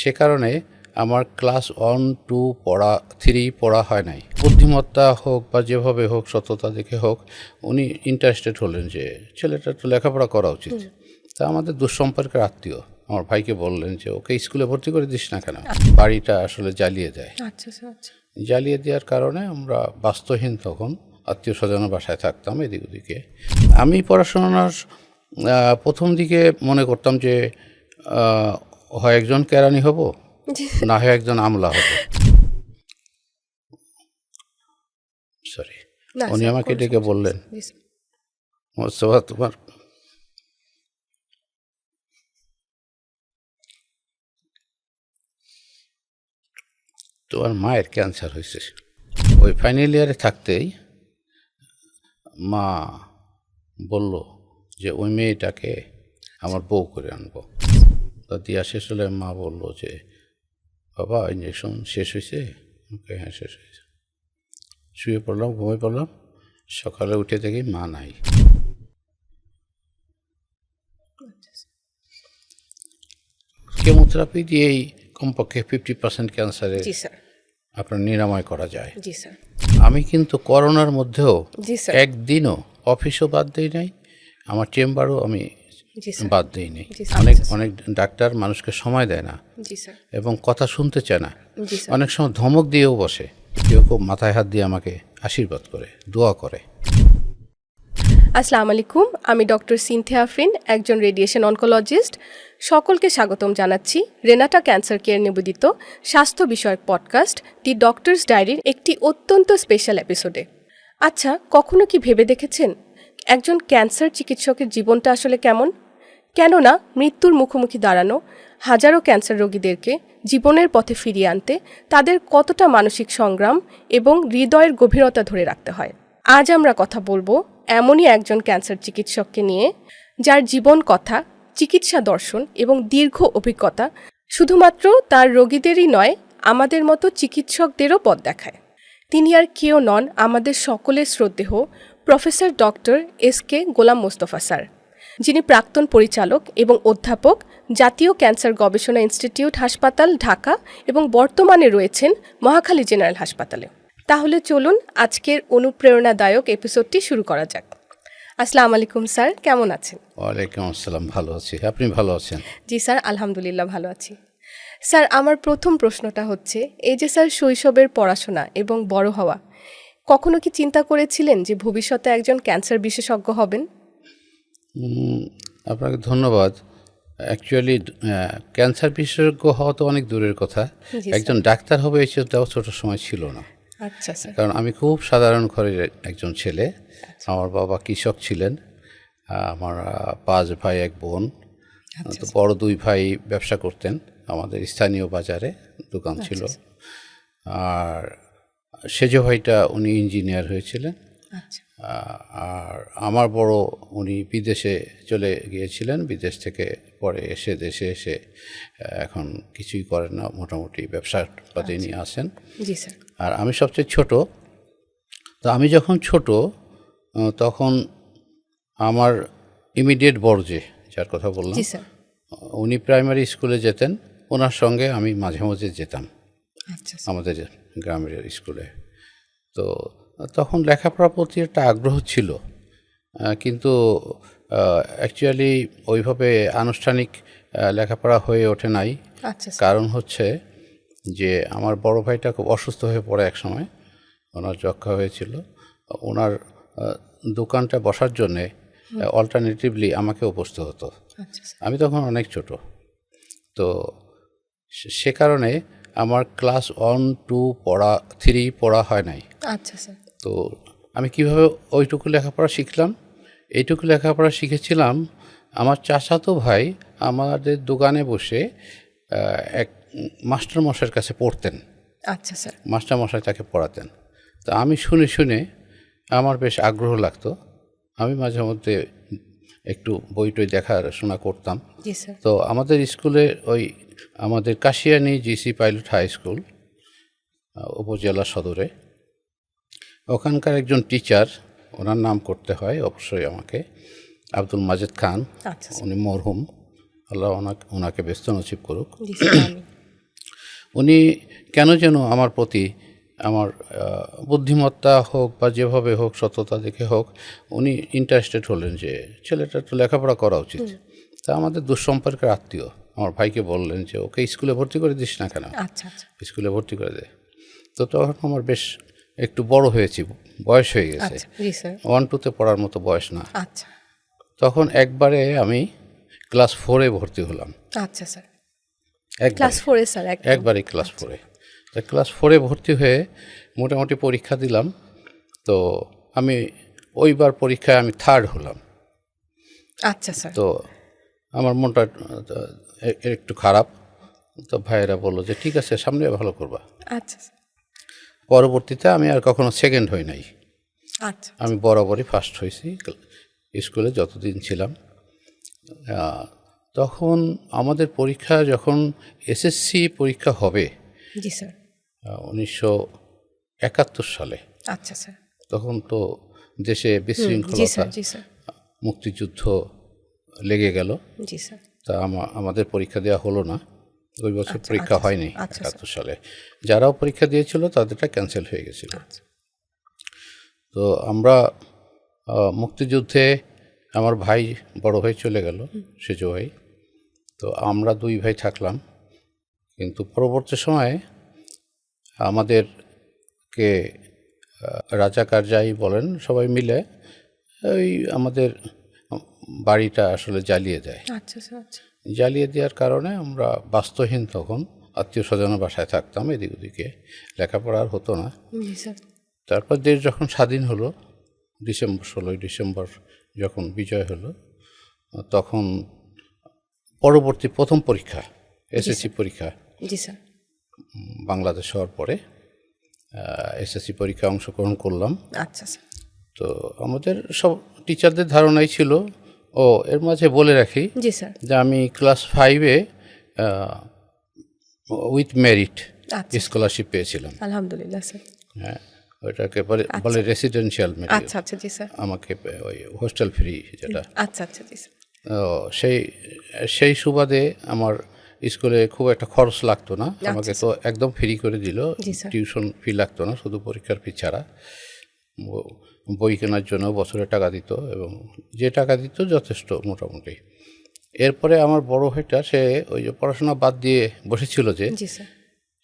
সে কারণে আমার ক্লাস 1, 2, 3 পড়া হয় নাই। বুদ্ধিমত্তা হোক বা যেভাবে হোক, সততা দেখে হোক, উনি ইন্টারেস্টেড হলেন যে ছেলেটার তো লেখাপড়া করা উচিত। তা আমাদের দুঃসম্পর্কের আত্মীয় আমার ভাইকে বললেন যে ওকে স্কুলে ভর্তি করে দিস না কেন, বাড়িটা আসলে জ্বালিয়ে দেয়। জ্বালিয়ে দেওয়ার কারণে আমরা বাস্তুহীন তখন আত্মীয় স্বজনের বাসায় থাকতাম এদিক ওদিকে। আমি পড়াশোনার প্রথম দিকে মনে করতাম যে হয় একজন কেরানি হব, না হয় একজন আমলা হব। সরি, উনি আমাকে ডেকে বললেন, মোস্তফা তোমার মায়ের ক্যান্সার হয়েছে। ওই ফাইনাল ইয়ারে থাকতেই মা বলল যে ওই মেয়েটাকে আমার বউ করে আনবো। তা দিয়া শেষ হলে মা বলল যে বাবা ইঞ্জেকশন শেষ হয়েছে? ওকে, হ্যাঁ শেষ হয়েছে। শুয়ে পড়লাম, ঘুমিয়ে পড়লাম। সকালে উঠে দেখি মা নাই। কেমোথেরাপি দিয়েই কমপক্ষে 50% ক্যান্সারে আপনার নিরাময় করা যায়। আমি কিন্তু করোনার মধ্যেও একদিনও অফিসও বাদ দিই নাই, আমার চেম্বারও আমি বাদ দিই নাই। অনেক ডাক্তার মানুষকে সময় দেয় না এবং কথা শুনতে চায় না, অনেক সময় ধমক দিয়েও বসে। কেউ কেউ মাথায় হাত দিয়ে আমাকে আশীর্বাদ করে, দোয়া করে। আসসালামু আলাইকুম, আমি ডক্টর সিনথিয়া আফরিন, একজন রেডিয়েশন অনকোলজিস্ট। সকলকে স্বাগতম জানাচ্ছি রেনাটা ক্যান্সার কেয়ার নিবেদিত স্বাস্থ্য বিষয়ক পডকাস্ট দি ডক্টরস ডায়েরির একটি অত্যন্ত স্পেশাল এপিসোডে। আচ্ছা, কখনো কি ভেবে দেখেছেন একজন ক্যান্সার চিকিৎসকের জীবনটা আসলে কেমন? কেননা মৃত্যুর মুখোমুখি দাঁড়ানো হাজারো ক্যান্সার রোগীদেরকে জীবনের পথে ফিরিয়ে আনতে তাদের কতটা মানসিক সংগ্রাম এবং হৃদয়ের গভীরতা ধরে রাখতে হয়। আজ আমরা কথা বলবো এমনই একজন ক্যান্সার চিকিৎসককে নিয়ে, যার জীবন কথা, চিকিৎসা দর্শন এবং দীর্ঘ অভিজ্ঞতা শুধুমাত্র তার রোগীদেরই নয়, আমাদের মতো চিকিৎসকদেরও পথ দেখায়। তিনি আর কেউ নন, আমাদের সকলের শ্রদ্ধেয় professor doctor SK Golam Mostafa sir, যিনি প্রাক্তন পরিচালক এবং অধ্যাপক, জাতীয় ক্যান্সার গবেষণা ইনস্টিটিউট হাসপাতাল, ঢাকা, এবং বর্তমানে রয়েছেন মহাখালী জেনারেল হাসপাতালে। তাহলে চলুন আজকের অনুপ্রেরণাদায়ক এপিসোডটি শুরু করা যাক। আসসালামু আলাইকুম স্যার, কেমন আছেন? ওয়ালাইকুম আসসালাম, ভালো আছি। আপনি ভালো আছেন? জি স্যার, আলহামদুলিল্লাহ ভালো আছি। স্যার, আমার প্রথম প্রশ্নটা হচ্ছে, এই যে স্যার শৈশবের পড়াশোনা এবং বড় হওয়া, কখনো কি চিন্তা করেছিলেন যে ভবিষ্যতে একজন ক্যান্সার বিশেষজ্ঞ হবেন? আপনাকে ধন্যবাদ। অ্যাকচুয়ালি ক্যান্সার বিশেষজ্ঞ হওয়া তো অনেক দূরের কথা, একজন ডাক্তার হবে এই চিন্তাও ছোট সময় ছিল না। আচ্ছা স্যার। কারণ আমি খুব সাধারণ ঘরের একজন ছেলে। আমার বাবা কৃষক ছিলেন, আমার 5 ভাই 1 বোন। তো বড় 2 ভাই ব্যবসা করতেন, আমাদের স্থানীয় বাজারে দোকান ছিল। আর সেজ ভাইটা উনি ইঞ্জিনিয়ার হয়েছিলেন। আর আমার বড় উনি বিদেশে চলে গিয়েছিলেন, বিদেশ থেকে পরে এসে দেশে এসে এখন কিছুই করেন না, মোটামুটি ব্যবসার পাতি নিয়ে আসেন। জি স্যার। আর আমি সবচেয়ে ছোট। তো আমি যখন ছোট তখন আমার ইমিডিয়েট বড় যার কথা বললাম, উনি প্রাইমারি স্কুলে যেতেন, ওনার সঙ্গে আমি মাঝে মাঝে যেতাম আমাদের গ্রামের স্কুলে। তো তখন লেখাপড়ার প্রতি একটা আগ্রহ ছিল, কিন্তু অ্যাকচুয়ালি ওইভাবে আনুষ্ঠানিক লেখাপড়া হয়ে ওঠে নাই। কারণ হচ্ছে যে আমার বড় ভাইটা খুব অসুস্থ হয়ে পড়ে এক সময়, ওনার যক্ষা হয়েছিল। ওনার দোকানটা বসার জন্যে অল্টারনেটিভলি আমাকেও বসতে হতো। আমি তখন অনেক ছোট, তো সে কারণে আমার ক্লাস 1, 2, 3 পড়া হয় নাই। আচ্ছা স্যার। তো আমি কিভাবে ওইটুকু লেখাপড়া শিখলাম? এইটুকু লেখাপড়া শিখেছিলাম আমার চাচাতো ভাই আমাদের দোকানে বসে এক মাস্টারমশাইয়ের কাছে পড়তেন। আচ্ছা স্যার। মাস্টারমশাই তাকে পড়াতেন। তো আমি শুনে শুনে আমার বেশ আগ্রহ লাগতো, আমি মাঝে মধ্যে একটু বই টই দেখাশোনা করতাম। তো আমাদের স্কুলে ওই আমাদের Kashiani GC pilot high school, উপজেলা সদরে, ওখানকার একজন টিচার, ওনার নাম করতে হয় অবশ্যই আমাকে, আব্দুল মাজেদ খান। উনি মরহুম, আল্লাহ ওনাকে ব্যস্ত নসিব করুক। উনি কেন যেন আমার প্রতি আমার বুদ্ধিমত্তা হোক বা যেভাবে হোক সততা দেখে হোক উনি ইন্টারেস্টেড হলেন যে ছেলেটা তো লেখাপড়া করা উচিত। তা আমাদের দুঃসম্পর্কের আত্মীয় আমার ভাইকে বললেন যে ওকে স্কুলে ভর্তি করে দিস না কেন, আচ্ছা আচ্ছা স্কুলে ভর্তি করে দে। তো তখন আমার বেশ একটু বড় হয়েছি, বয়স হয়ে গেছে, আচ্ছা জি স্যার 1-2-তে পড়ার মতো বয়স না। আচ্ছা তখন একবারে আমি ক্লাস 4-এ ভর্তি হলাম। আচ্ছা স্যার ক্লাস 4-এ স্যার একবারে ক্লাস 4-এ। তা ক্লাস 4-এ ভর্তি হয়ে মোটামুটি পরীক্ষা দিলাম। তো আমি ওইবার পরীক্ষায় আমি 3rd হলাম। আচ্ছা স্যার তো আমার মনটা একটু খারাপ। তো ভাইয়েরা বললো যে ঠিক আছে সামনে ভালো করবা। আচ্ছা স্যার পরবর্তীতে আমি আর কখনো সেকেন্ড হই নাই, আচ্ছা আমি বরাবরই ফার্স্ট হয়েছি স্কুলে যতদিন ছিলাম। তখন আমাদের পরীক্ষা যখন এসএসসি পরীক্ষা হবে জি স্যার 1971 সালে, আচ্ছা স্যার তখন তো দেশে জি বিশৃঙ্খলতা, স্যার জি স্যার মুক্তিযুদ্ধ লেগে গেল। জি স্যার তা আমাদের পরীক্ষা দেওয়া হলো না, ওই বছর আচ্ছা, পরীক্ষা আচ্ছা, হয়নি আচ্ছা, 71 সালে। যারাও পরীক্ষা দিয়েছিল তাদেরটা ক্যান্সেল হয়ে গেছিল। আচ্ছা তো আমরা মুক্তিযুদ্ধে আমার ভাই বড় ভাই চলে গেল, সেজ ভাই। তো আমরা 2 ভাই থাকলাম। কিন্তু পরবর্তী সময়ে আমাদেরকে রাজাকার যাই বলেন সবাই মিলে ওই আমাদের বাড়িটা আসলে জ্বালিয়ে দেয়। আচ্ছা স্যার আচ্ছা জ্বালিয়ে দেওয়ার কারণে আমরা বাস্তুহীন, তখন আত্মীয় স্বজনের বাসায় থাকতাম, এদিক ওদিকে লেখাপড়া আর হতো না। জি স্যার তারপর দেশ যখন স্বাধীন হলো, 16ই ডিসেম্বর যখন বিজয় হলো, তখন পরবর্তী প্রথম পরীক্ষা এসএসসি পরীক্ষা জি স্যার বাংলাদেশ হওয়ার পরে এসএসসি পরীক্ষায় অংশগ্রহণ করলাম। আচ্ছা স্যার তো আমাদের সব টিচারদের ধারণাই ছিল, ও এর মাঝে বলে রাখি জি স্যার যে আমি ক্লাস 5-এ উইথ মেরিট আচ্ছা স্কলারশিপ পেয়েছিলাম। আলহামদুলিল্লাহ স্যার হ্যাঁ, ওইটাকে বলে রেসিডেন্সিয়াল মেরিট। আচ্ছা আচ্ছা জি স্যার আমাকে ওই হোস্টেল ফ্রি যেটা, আচ্ছা আচ্ছা জি স্যার সেই সুবাদে আমার স্কুলে খুব একটা খরচ লাগতো না, আমাকে তো একদম ফ্রি করে দিল। জি স্যার টিউশন ফি লাগতো না, শুধু পরীক্ষার ফি ছাড়া। বই কেনার জন্য বছরে টাকা দিত, এবং যে টাকা দিত যথেষ্ট মোটামুটি। এরপরে আমার বড় ভাইটা, সে ওই যে পড়াশোনা বাদ দিয়ে বসেছিল যে, জি স্যার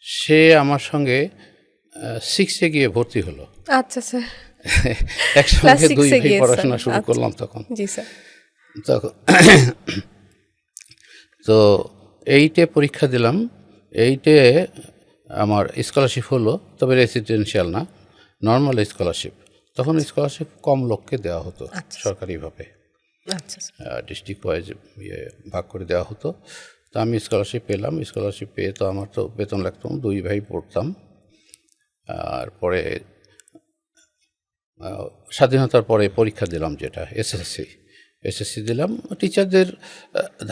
সে আমার সঙ্গে 6-এ গিয়ে ভর্তি হলো। আচ্ছা স্যার একসঙ্গে 2 6-এ ভাই গিয়ে পড়াশোনা স্যার, শুরু আচ্ছা। করলাম তখন। জি স্যার তখন তো 8-এ পরীক্ষা দিলাম। 8-এ আমার স্কলারশিপ হলো, তবে রেসিডেন্সিয়াল না, নর্মাল স্কলারশিপ। তখন স্কলারশিপ কম লোককে দেওয়া হতো আচ্ছা। সরকারিভাবে, আচ্ছা ডিস্ট্রিক্ট ওয়াইজ ভাগ করে দেওয়া হতো। তো আমি স্কলারশিপ পেলাম। স্কলারশিপ পেয়ে তো আমার তো বেতন লাগতো, 2 ভাই পড়তাম। আর পরে স্বাধীনতার পরে পরীক্ষা দিলাম, যেটা এসএসসি দিলাম। টিচারদের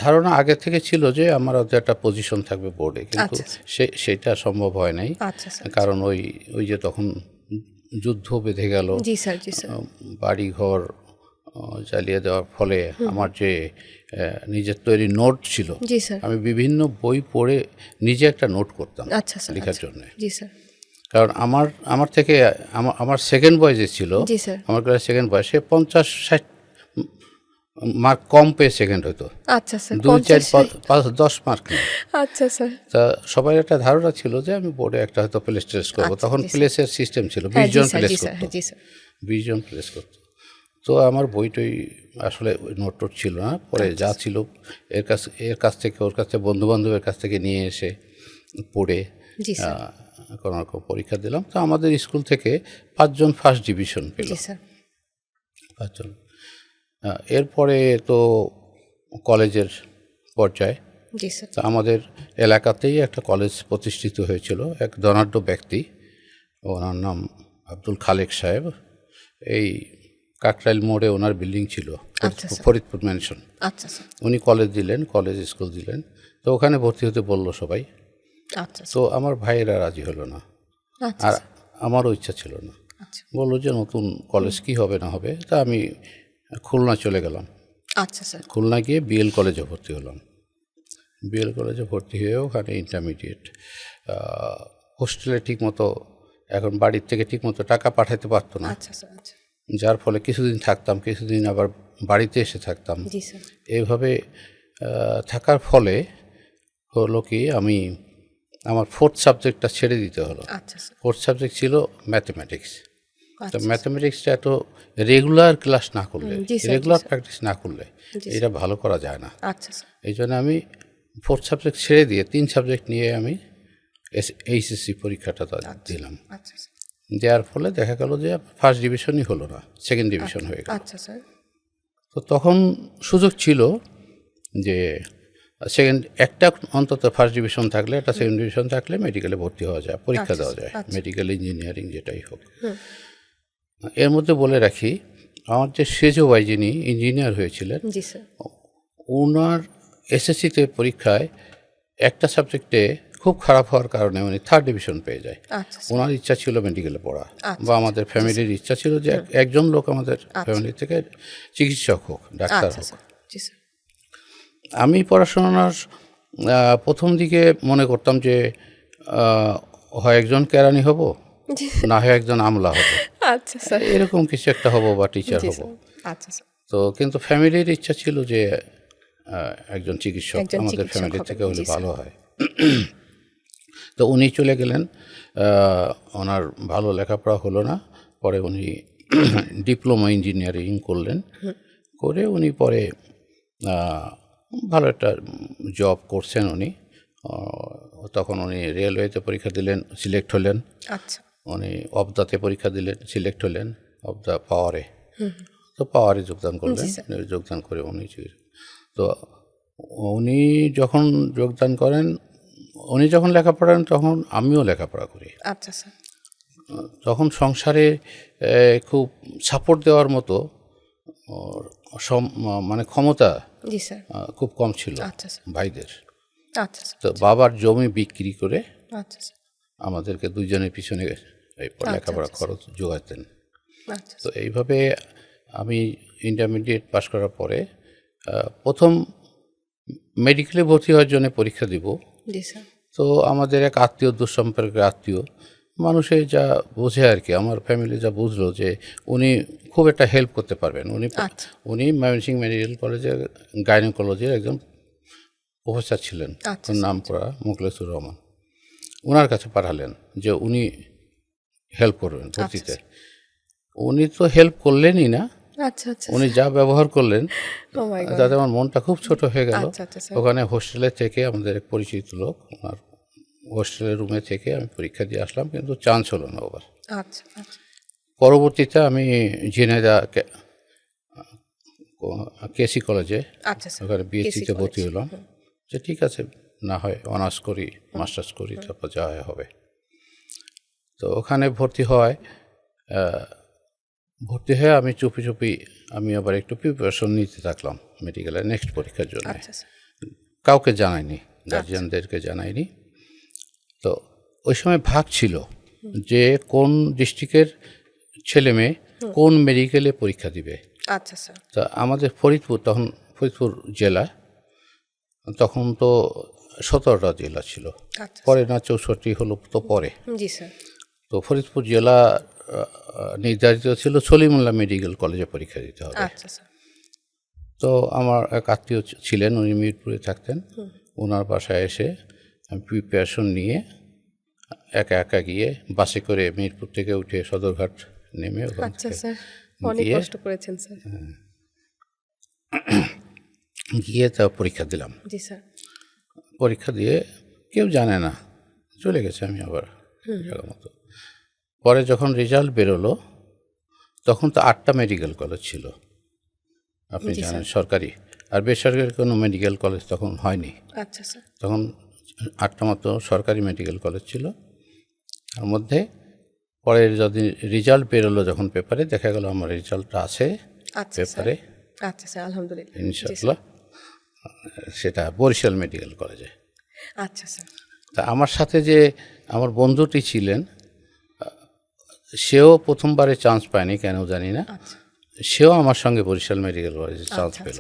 ধারণা আগে থেকে ছিল যে আমার একটা পজিশন থাকবে বোর্ডে, কিন্তু সেটা সম্ভব হয় নাই। আচ্ছা স্যার কারণ ওই যে তখন যুদ্ধ বেঁধে গেল, জি স্যার জি স্যার বাড়ি ঘর জ্বালিয়ে দেওয়ার ফলে আমার যে নিজের তৈরি নোট ছিল, জি স্যার আমি বিভিন্ন বই পড়ে নিজে একটা নোট করতাম আচ্ছা স্যার লেখার জন্য। জি স্যার কারণ আমার থেকে আমার সেকেন্ড বয় যে ছিল, জি স্যার আমার ক্লাস সেকেন্ড বয়, সে 50-60 মার্ক কম পেয়ে সেকেন্ড হতো। আচ্ছা স্যার 2, 4, 5, 10 মার্ক নেই। আচ্ছা স্যার তা সবার একটা ধারণা ছিল যে আমি বোর্ডে একটা হয়তো প্লেস টেস্ট করবো। তখন প্লেসের সিস্টেম ছিল, 20 জন প্লেস করতো, 20 জন প্লেস করতো। তো আমার বইটই আসলে নোট ছিল না, পরে যা ছিল এর কাছ থেকে ওর কাছ থেকে বন্ধুবান্ধবের কাছ থেকে নিয়ে এসে পড়ে কোনো রকম পরীক্ষা দিলাম। তো আমাদের স্কুল থেকে 5 জন ফার্স্ট ডিভিশন পেল, 5 জন। এরপরে তো কলেজের পর্যায়ে তো আমাদের এলাকাতেই একটা কলেজ প্রতিষ্ঠিত হয়েছিল, এক ধনাঢ্য ব্যক্তি, ওনার নাম আব্দুল খালেক সাহেব। এই কাকরাইল মোড়ে ওনার বিল্ডিং ছিল, ফরিদপুর ম্যানশন। উনি কলেজ দিলেন, কলেজ স্কুল দিলেন। তো ওখানে ভর্তি হতে বললো সবাই। তো আমার ভাইয়েরা রাজি হলো না, আর আমারও ইচ্ছা ছিল না। বললো যে নতুন কলেজ কি হবে না হবে। তা আমি খুলনা চলে গেলাম। খুলনা গিয়ে বিএল কলেজে ভর্তি হলাম। বিএল কলেজে ভর্তি হয়ে ওখানে ইন্টারমিডিয়েট হোস্টেলে ঠিকমতো এখন বাড়ির থেকে ঠিকমতো টাকা পাঠাতে পারতো না, আচ্ছা স্যার, আচ্ছা। যার ফলে কিছুদিন থাকতাম, কিছুদিন আবার বাড়িতে এসে থাকতাম। জি স্যার। এইভাবে থাকার ফলে হলো কি আমি আমার ফোর্থ সাবজেক্টটা ছেড়ে দিতে হলো। আচ্ছা স্যার। ফোর্থ সাবজেক্ট ছিল ম্যাথমেটিক্স। তো আচ্ছা, ম্যাথমেটিক্সটা এত রেগুলার ক্লাস না করলে, জি স্যার, রেগুলার প্র্যাকটিস না করলে এটা ভালো করা যায় না। আচ্ছা স্যার। এই জন্য আমি ফোর্থ সাবজেক্ট ছেড়ে দিয়ে 3 সাবজেক্ট নিয়ে আমি এইচএসসি পরীক্ষাটা দিলাম। আচ্ছা স্যার। দেওয়ার ফলে দেখা গেল যে ফার্স্ট ডিভিশনই হলো না, সেকেন্ড ডিভিশন হয়ে গেল। আচ্ছা স্যার। তো তখন সুযোগ ছিল যে সেকেন্ড একটা অন্তত ফার্স্ট ডিভিশন থাকলে, একটা সেকেন্ড ডিভিশন থাকলে মেডিকেলে ভর্তি হওয়া যায়, পরীক্ষা দেওয়া যায়, মেডিকেল ইঞ্জিনিয়ারিং যেটাই হোক। এর মধ্যে বলে রাখি, আমার যে সেজো ভাই যিনি ইঞ্জিনিয়ার হয়েছিলেন, জি স্যার। ওনার এসএসসিতে পরীক্ষায় একটা সাবজেক্টে খুব খারাপ হওয়ার কারণে উনি থার্ড ডিভিশন পেয়ে যায়। আচ্ছা স্যার। ওনার ইচ্ছা ছিল মেডিকেলে পড়া, বা আমাদের ফ্যামিলির ইচ্ছা ছিল যে একজন লোক আমাদের ফ্যামিলি থেকে চিকিৎসক হোক, ডাক্তার আচ্ছা হোক। স্যার। জি স্যার। আমি পড়াশোনার প্রথম দিকে মনে করতাম যে হয় একজন কেরানি হব, না হয় একজন আমলা হব, আচ্ছা স্যার। এরকম কিছু একটা হব বা টিচার হব। আচ্ছা স্যার। তো কিন্তু ফ্যামিলির ইচ্ছা ছিল যে একজন চিকিৎসক আমাদের ফ্যামিলি থেকে হলে ভালো হয়। তো উনি চলে গেলেন, ওনার ভালো লেখাপড়া হলো না, পরে উনি ডিপ্লোমা ইঞ্জিনিয়ারিং করলেন, করে উনি পরে ভালো একটা জব করছেন উনি। তখন উনি রেলওয়েতে পরীক্ষা দিলেন, সিলেক্ট হলেন। আচ্ছা। উনি অবদাতে পরীক্ষা দিলেন, সিলেক্ট হলেন, অবদা পাওয়ারে। তো পাওয়ারে যোগদান করলেন, যোগদান করে উনি তো উনি যখন যোগদান করেন, উনি যখন লেখাপড়ান তখন আমিও লেখাপড়া করি। আচ্ছা স্যার। তখন সংসারে খুব সাপোর্ট দেওয়ার মতো মানে ক্ষমতা জি স্যার। খুব কম ছিল আচ্ছা স্যার। ভাইদের। আচ্ছা স্যার। তো বাবার জমি বিক্রি করে আচ্ছা স্যার। আমাদেরকে দুইজনের পিছনে এই লেখাপড়া খরচ জোগাতেন। আচ্ছা। তো এইভাবে আমি ইন্টারমিডিয়েট পাশ করার পরে প্রথম মেডিকেলে ভর্তি হওয়ার জন্য পরীক্ষা দিব। জি স্যার। তো আমাদের এক আত্মীয়, দুঃসম্পর্কের আত্মীয় মানুষে যা বোঝে আর কি, আমার ফ্যামিলি যা বুঝলো যে উনি খুব একটা হেল্প করতে পারবেন। উনি ময়মনসিংহ মেডিকেল কলেজের গাইনোকোলজির একজন প্রফেসর ছিলেন, নাম করা মুখলেসুর রহমান। ওনার কাছে পাঠালেন যে উনি হেল্প করবেন ভর্তিতে। উনি তো হেল্প করলেনই না, আচ্ছা আচ্ছা, উনি যা ব্যবহার করলেন তাতে আমার মনটা খুব ছোট হয়ে গেল। ওখানে হোস্টেলে থেকে আমাদের এক পরিচিত লোক, ওনার হোস্টেলের রুমে থেকে আমি পরীক্ষা দিয়ে আসলাম, কিন্তু চান্স হলো না ওবার। আচ্ছা আচ্ছা। পরবর্তীতে আমি ঝিনাইদা কেসি কলেজে ওখানে বিএসসিতে ভর্তি হলাম, যে ঠিক আছে না হয় অনার্স করি, মাস্টার্স করি, তারপর যা হবে। তো ওখানে ভর্তি হয়ে আমি চুপি চুপি আমি আবার একটু প্রিপারেশন নিতে থাকলাম মেডিকেলের নেক্সট পরীক্ষার জন্য। কাউকে জানাইনি, গার্জিয়ানদেরকে জানাইনি। তো ওই সময় ভাগ ছিল যে কোন ডিস্ট্রিক্টের ছেলে মেয়ে কোন মেডিকেলে পরীক্ষা দিবে। আচ্ছা স্যার। তা আমাদের ফরিদপুর, তখন ফরিদপুর জেলা, তখন তো 17টা জেলা ছিল, পরে না 64 হলো তো পরে। জি স্যার। তো ফরিদপুর জেলা নির্ধারিত ছিল সলিমুল্লাহ মেডিকেল কলেজে পরীক্ষা দিতে হবে। আচ্ছা স্যার। তো আমার এক আত্মীয় ছিলেন, উনি মিরপুরে থাকতেন, ওনার বাসায় এসে আমি প্রিপারেশন নিয়ে একা একা গিয়ে বাসে করে মিরপুর থেকে উঠে সদরঘাট নেমে গিয়ে তা পরীক্ষা দিলাম। জি স্যার। পরীক্ষা দিয়ে কেউ জানে না, চলে গেছে আমি আবার জায়গার মতো। পরে যখন রেজাল্ট বেরোলো তখন তো 8টা মেডিকেল কলেজ ছিল, আপনি জানেন, সরকারি আর বেসরকারি কোনো মেডিকেল কলেজ তখন হয়নি। আচ্ছা স্যার। তখন 8টা মাত্র সরকারি মেডিকেল কলেজ ছিল। তার মধ্যে পরে যদি রেজাল্ট বেরোলো যখন পেপারে, দেখা গেল আমার রেজাল্টটা আছে পেপারে। আচ্ছা স্যার, আলহামদুলিল্লাহ, ইনশাআল্লাহ। সেটা বরিশাল মেডিকেল কলেজে। আচ্ছা স্যার। তা আমার সাথে যে আমার বন্ধুটি ছিলেন, সেও প্রথমবারে চান্স পায়নি, কেন জানি না, সেও আমার সঙ্গে বরিশাল মেডিকেল কলেজে চান্স পেল,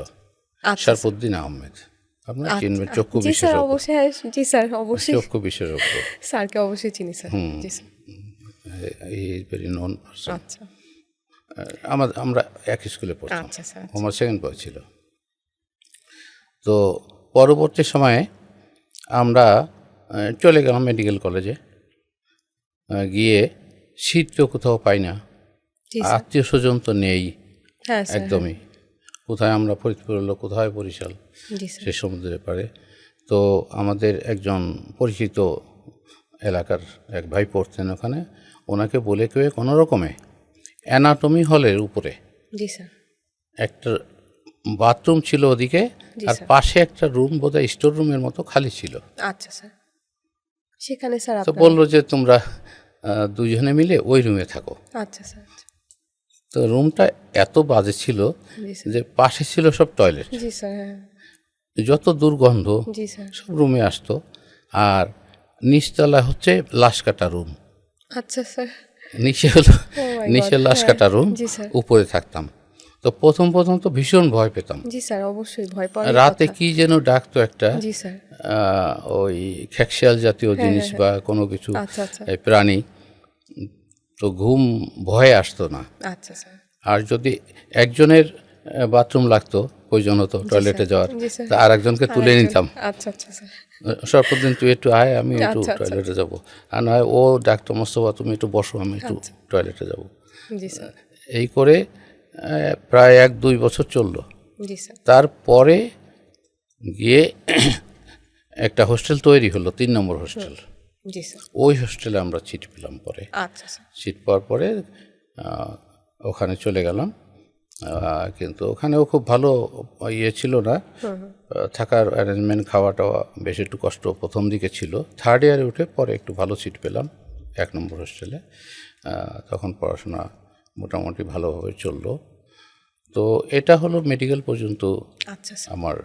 শরফুদ্দিন আহমেদ। আপনারা চিনবেন, চক্ষু জি স্যার, বিশেষজ্ঞ, অবশ্যই। হ্যাঁ, জি স্যার, অবশ্যই চক্ষু বিশেষজ্ঞ, স্যারকে অবশ্যই চিনি sir. G sir. E is very non person. আচ্ছা আমরা এক স্কুলে পড়তাম, আচ্ছা স্যার। আমার সেকেন্ড বয় ছিল। তো পরবর্তী সময়ে আমরা চলে গেলাম মেডিকেল কলেজে। গিয়ে সিট তো কোথাও পাই না, জি স্যার। আত্মীয় স্বজন তো নেই হ্যাঁ স্যার। একদমই। কোথায় আমরা ফরিদপুর হলো, কোথায় বরিশাল, জি স্যার। সে সমুদ্রের পাড়ে। তো আমাদের একজন পরিচিত এলাকার এক ভাই পড়তেন ওখানে, ওনাকে বলে কেউ কোনো রকমে অ্যানাটমি হলের উপরে জি স্যার। একটা বাথরুম ছিল ওদিকে, জি আর স্যার। পাশে একটা রুম বোধহয় স্টোর রুমের মতো খালি ছিল। আচ্ছা স্যার। সেখানে স্যার তো আপনারা। বললো যে তোমরা দুজনে মিলে ওই রুমে থাকো। আচ্ছা স্যার। তো রুমটা এত বাজে ছিল জি স্যার। যে পাশে ছিল সব টয়লেট, জি স্যার। হ্যাঁ। যত দুর্গন্ধ জি স্যার। সব রুমে আসতো। আর নিচতলা হচ্ছে লাশ কাটা রুম, আচ্ছা স্যার। নিচে হলো Oh my নিচে God, লাশ হ্যাঁ। কাটা রুম, জি স্যার। উপরে থাকতাম। তো প্রথম তো ভীষণ ভয় পেতাম। জি স্যার, অবশ্যই ভয় পাওয়ার রাতে কথা। কি যেন ডাকতো একটা, জি স্যার। ওই খেকশিয়াল জাতীয় জিনিস বা কোনো কিছু, আচ্ছা আচ্ছা। এই প্রাণী। তো ঘুম ভয়ে আসতো না। আচ্ছা স্যার। আর যদি একজনের বাথরুম লাগতো, প্রয়োজন হতো টয়লেটে যাওয়ার, জি স্যার। তা আর একজনকে তুলে আরেকজন। নিতাম। আচ্ছা আচ্ছা স্যার। সর্বদিন তুই একটু আয়, আমি একটু আচ্ছা, আচ্ছা, টয়লেটে যাব। আর নয় ও ডাক্তার মোস্তফা তুমি একটু বসো, আমি একটু টয়লেটে যাব। জি স্যার। এই করে প্রায় 1-2 বছর চললো। জি স্যার। তারপরে গিয়ে একটা হোস্টেল তৈরি হলো, 3 নম্বর হোস্টেল। জি স্যার। ওই হোস্টেলে আমরা সিট পেলাম পরে। আচ্ছা স্যার। সিট পাওয়ার পরে ওখানে চলে গেলাম। কিন্তু ওখানেও খুব ভালো ইয়ে ছিল না, থাকার অ্যারেঞ্জমেন্ট, খাওয়া টাওয়া বেশ একটু কষ্ট প্রথম দিকে ছিল। থার্ড ইয়ারে উঠে পরে একটু ভালো সিট পেলাম 1 নম্বর হোস্টেলে। তখন পড়াশোনা মোটামুটি ভালোভাবে চললো। তো এটা হলো মেডিকেল পর্যন্ত আচ্ছা স্যার। আমার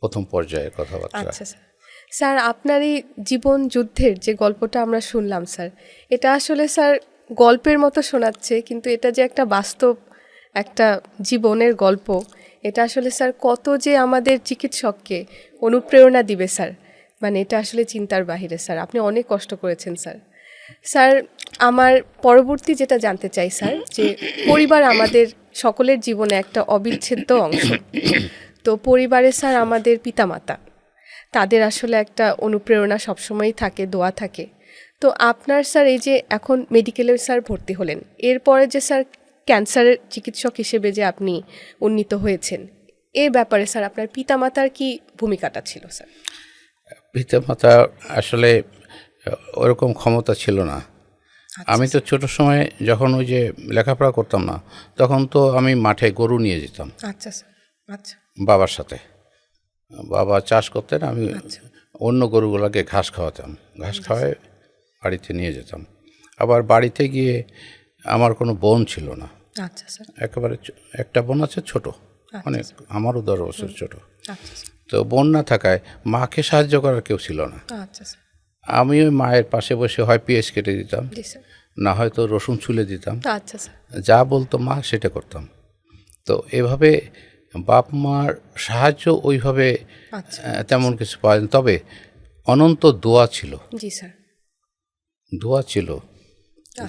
প্রথম পর্যায়ের কথাবার্তা। আচ্ছা স্যার। স্যার, আপনার এই জীবন যুদ্ধের যে গল্পটা আমরা শুনলাম স্যার, এটা আসলে স্যার গল্পের মতো শোনাচ্ছে, কিন্তু এটা যে একটা বাস্তব একটা জীবনের গল্প, এটা আসলে স্যার কত যে আমাদের চিকিৎসককে অনুপ্রেরণা দিবে স্যার, মানে এটা আসলে চিন্তার বাহিরে স্যার। আপনি অনেক কষ্ট করেছেন স্যার। স্যার, আমার পরবর্তী যেটা জানতে চাই স্যার, যে পরিবার আমাদের সকলের জীবনে একটা অবিচ্ছেদ্য অংশ। তো পরিবারে স্যার আমাদের পিতামাতা, তাদের আসলে একটা অনুপ্রেরণা সবসময়ই থাকে, দোয়া থাকে। তো আপনার স্যার এই যে এখন মেডিকেলে স্যার ভর্তি হলেন, এরপরে যে স্যার ক্যান্সারের চিকিৎসক হিসেবে যে আপনি উন্নীত হয়েছেন, এর ব্যাপারে স্যার আপনার পিতামাতার কি ভূমিকাটা ছিল স্যার? পিতামাতা আসলে ওরকম ক্ষমতা ছিল না। আমি তো ছোট সময় যখন ওই যে লেখাপড়া করতাম না, তখন তো আমি মাঠে গরু নিয়ে যেতাম আচ্ছা স্যার। আচ্ছা বাবার সাথে। বাবা চাষ করতেন, আমি অন্য গরুগুলোকে ঘাস খাওয়াতাম, ঘাস খাওয়ায় বাড়িতে নিয়ে যেতাম। আবার বাড়িতে গিয়ে আমার কোনো বোন ছিল না, আচ্ছা স্যার। একেবারে একটা বোন আছে ছোট, অনেক, আমারও 10 বছর ছোট। আচ্ছা স্যার। তো বোন না থাকায় মাকে সাহায্য করার কেউ ছিল না। আচ্ছা স্যার। আমি ওই মায়ের পাশে বসে হয় পেঁয়াজ কেটে দিতাম, জি স্যার। না হয়তো রসুন ছুলে দিতাম, আচ্ছা স্যার। যা বলতো মা সেটা করতাম। তো এভাবে বাপ মার সাহায্য ওইভাবে আচ্ছা। তেমন কিছু পাওয়া যায় না। তবে অনন্ত দোয়া ছিল, জি স্যার। দোয়া ছিল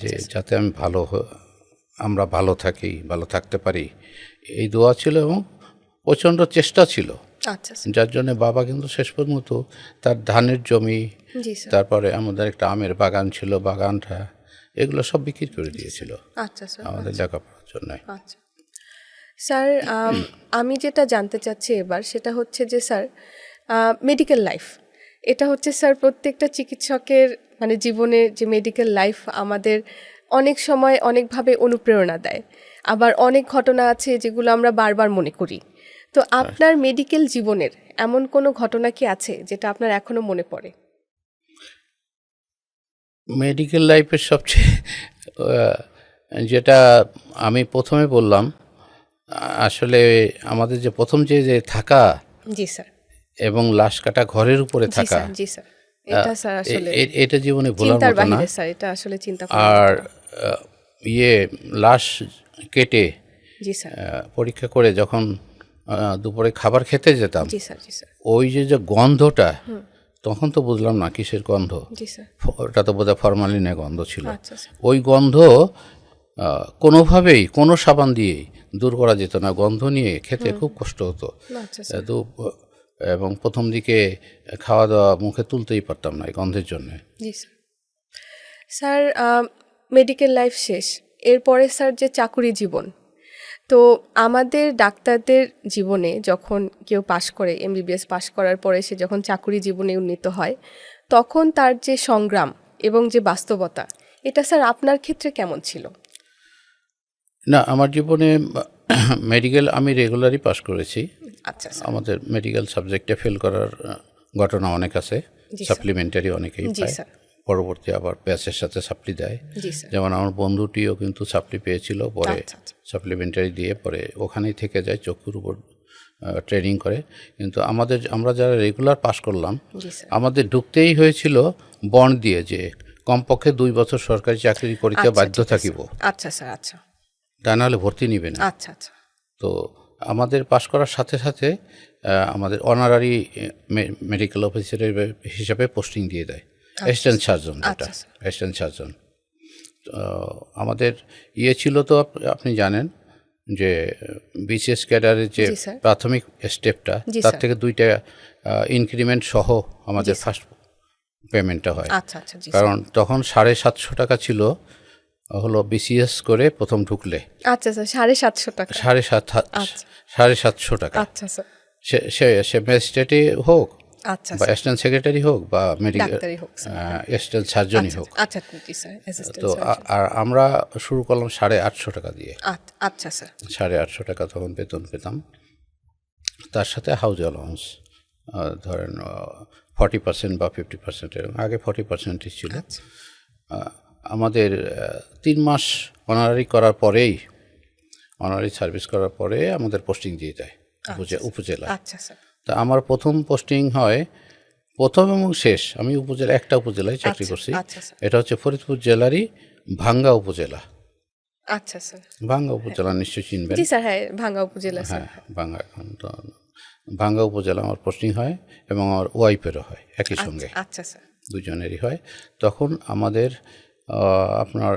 যে যাতে আমি আমরা ভালো থাকি, ভালো থাকতে পারি, এই দোয়া ছিল। এবং প্রচণ্ড চেষ্টা ছিল, আচ্ছা স্যার। যার জন্য বাবা কিন্তু শেষ পর্যন্ত তার ধানের জমি, জি স্যার। তারপরে আমাদের একটা আমের বাগান ছিল, বাগানটা এগুলো সব বিক্রি করে দিয়েছিল আচ্ছা স্যার। আমাদের লেখাপড়ার জন্য। আচ্ছা স্যার, আমি যেটা জানতে চাচ্ছি এবার সেটা হচ্ছে যে স্যার মেডিকেল লাইফ, এটা হচ্ছে স্যার প্রত্যেকটা চিকিৎসকের মানে জীবনের যে মেডিকেল লাইফ আমাদের অনেক সময় অনেকভাবে অনুপ্রেরণা দেয়, আবার অনেক ঘটনা আছে যেগুলো আমরা বারবার মনে করি। তো আপনার মেডিকেল জীবনের এমন কোনো ঘটনা কি আছে যেটা আপনার এখনো মনে পড়ে? মেডিকেল লাইফের সবচেয়ে যেটা আমি প্রথমে বললাম, আসলে আমাদের যে প্রথম যে থাকা জি স্যার। এবং লাশ কাটা ঘরের উপরে জি থাকা, স্যার। জি স্যার। এটা স্যার আসলে এটা জীবনে ভোলার চিন্তার মতো না। বাহিরে স্যার, এটা আসলে চিন্তা করার আর মতো না। লাশ কেটে জি স্যার। পরীক্ষা করে যখন দুপুরে খাবার খেতে যেতাম, জি স্যার, জি স্যার, ওই যে গন্ধটা, তখন তো বুঝলাম না কিসের গন্ধ, জি স্যার, ওটা তো বোধহয় ফরমালিনের গন্ধ ছিল। আচ্ছা স্যার, ওই গন্ধ কোনোভাবেই কোনো সাবান দিয়েই দূর করা যেত না। গন্ধ নিয়ে খেতে খুব কষ্ট হতো। আচ্ছা স্যার, তো এবং প্রথম দিকে খাওয়া দাওয়া মুখে তুলতেই পারতাম না এই গন্ধের জন্য। জি স্যার। স্যার মেডিকেল লাইফ শেষ, এরপরে স্যার যে চাকুরি জীবন, তো আমাদের ডাক্তারদের জীবনে যখন কেউ পাশ করে, এমবিবিএস পাশ করার পরে সে যখন চাকুরি জীবনে উন্নীত হয়, তখন তার যে সংগ্রাম এবং যে বাস্তবতা, এটা স্যার আপনার ক্ষেত্রে কেমন ছিল? না, আমার জীবনে মেডিকেল আমি রেগুলারই পাস করেছি। আচ্ছা স্যার, আমাদের মেডিকেল সাবজেক্টে ফেল করার ঘটনা অনেক আছে, জি স্যার, সাপ্লিমেন্টারি অনেকেই জি পায়, স্যার, পরবর্তী আবার ব্যাচের সাথে সাপ্লি দেয়। জি স্যার, যেমন আমার বন্ধুটিও কিন্তু সাপ্লি পেয়েছিল, পরে আচ্ছা আচ্ছা, সাপ্লিমেন্টারি দিয়ে পরে ওখানেই থেকে যায়, চক্ষুর উপর ট্রেনিং করে। কিন্তু আমরা যারা রেগুলার পাস করলাম, জি স্যার, আমাদের ঢুকতেই হয়েছিল বন্ড দিয়ে যে কমপক্ষে 2 বছর সরকারি চাকরি করিতে আচ্ছা, বাধ্য ঠিক আছে। থাকিব, আচ্ছা স্যার, আচ্ছা, তা নাহলে ভর্তি নিবে না। আচ্ছা আচ্ছা, তো আমাদের পাশ করার সাথে সাথে আমাদের অনারারি মেডিকেল অফিসারের হিসাবে পোস্টিং দিয়ে দেয়, অ্যাসিস্ট্যান্ট সার্জন, যেটা আচ্ছা, স্যার। Assistant surgeon. আমাদের ছিল তো আপনি জানেন যে বিসিএস ক্যাডারের যে জি, স্যার। প্রাথমিক স্টেপটা, জি, তার স্যার। থেকে 2টা ইনক্রিমেন্ট সহ আমাদের ফার্স্ট পেমেন্টটা হয়। আচ্ছা আচ্ছা, জি স্যার। কারণ তখন 750 টাকা ছিল হলো বিসিএস করে প্রথম ঢুকলে, আচ্ছা স্যার, 750 টাকা। 750 টাকা। আচ্ছা স্যার, সে ম্যাজিস্ট্রেটই হোক আচ্ছা বা স্যার, অ্যাসিস্ট্যান্ট সেক্রেটারি হোক বা মেডিকেল ডাক্তারি হোক স্যার। অ্যাসিস্ট্যান্ট সার্জনই হোক। আচ্ছা জি স্যার, তো অ্যাসিস্ট্যান্ট সার্জন। আর আমরা শুরু করলাম 850 টাকা দিয়ে। আচ্ছা স্যার, 850 টাকা তখন বেতন পেতাম, তার সাথে হাউস অ্যালাউন্স ধরেন 40% বা 50%, আগে 40%ই ছিল। আচ্ছা, আমাদের 3 মাস অনারারি করার পরেই, অনারারি সার্ভিস করার পরে আমাদের পোস্টিং দিয়ে দেয় উপজেলা। আচ্ছা স্যার, তা আমার প্রথম পোস্টিং হয়, প্রথম এবং শেষ আমি একটা উপজেলায় চাকরি করছি। আচ্ছা স্যার, এটা হচ্ছে ফরিদপুর জেলারই ভাঙ্গা উপজেলা। আচ্ছা স্যার। ভাঙ্গা উপজেলা নিশ্চয়ই চিনবেন। জি স্যার, হ্যাঁ, ভাঙ্গা উপজেলা স্যার। হ্যাঁ, ভাঙ্গা, এখন তো ভাঙ্গা উপজেলা আমার পোস্টিং হয় এবং আমার ওয়াইফেরও হয় একই সঙ্গে, আচ্ছা স্যার, দুজনেরই হয়। তখন আমাদের আপনার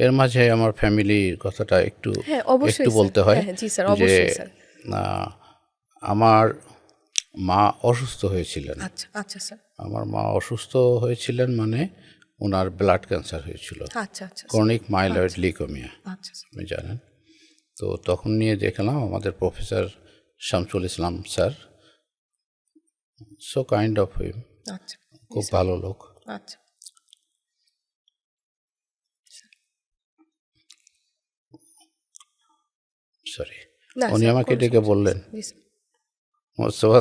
এর মাঝে আমার ফ্যামিলির কথাটা একটু হ্যাঁ, অবশ্যই একটু স্যার। বলতে হয় হ্যাঁ, জি স্যার, যে অবশ্যই স্যার। আমার মা অসুস্থ হয়েছিলেন। আচ্ছা, আচ্ছা স্যার, আমার মা অসুস্থ হয়েছিলেন মানে ওনার ব্লাড ক্যান্সার হয়েছিল, আচ্ছা আচ্ছা, ক্রনিক মাইলয়েড লিউকেমিয়া, আচ্ছা স্যার, আপনি জানেন। তো তখন নিয়ে দেখলাম আমাদের professor Shamsul Islam sir, so kind of him, আচ্ছা, খুব ভালো লোক। আচ্ছা, সরি, না উনি স্যার, আমাকে কোনো ডেকে সমস্যা নেই বললেন, স্যার। জি স্যার, মোস্তফা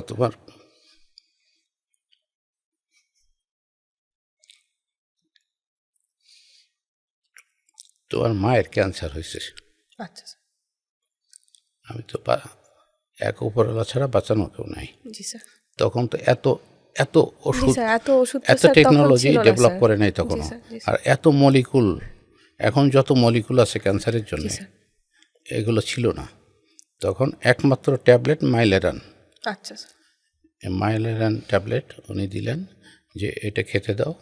তোমার মায়ের ক্যান্সার হয়েছে। আচ্ছা স্যার, আমি তো এক উপরওয়ালা ছাড়া বাঁচানো কেউ নাই। জি স্যার, তখন তো এত এত জি ওষুধ, স্যার, এত ওষুধ তো এত স্যার তখন টেকনোলজি ছিল না ডেভেলপ স্যার। করে নাই জি তখনও, স্যার, জি আর স্যার, এত মলিকুল, এখন যত মলিকুল আছে ক্যান্সারের জন্য, জি স্যার, এগুলো ছিল না তখন। একমাত্র ট্যাবলেট মাইলেরান, আচ্ছা স্যার, মাইলেরান ট্যাবলেট উনি দিলেন যে এটা খেতে দাও।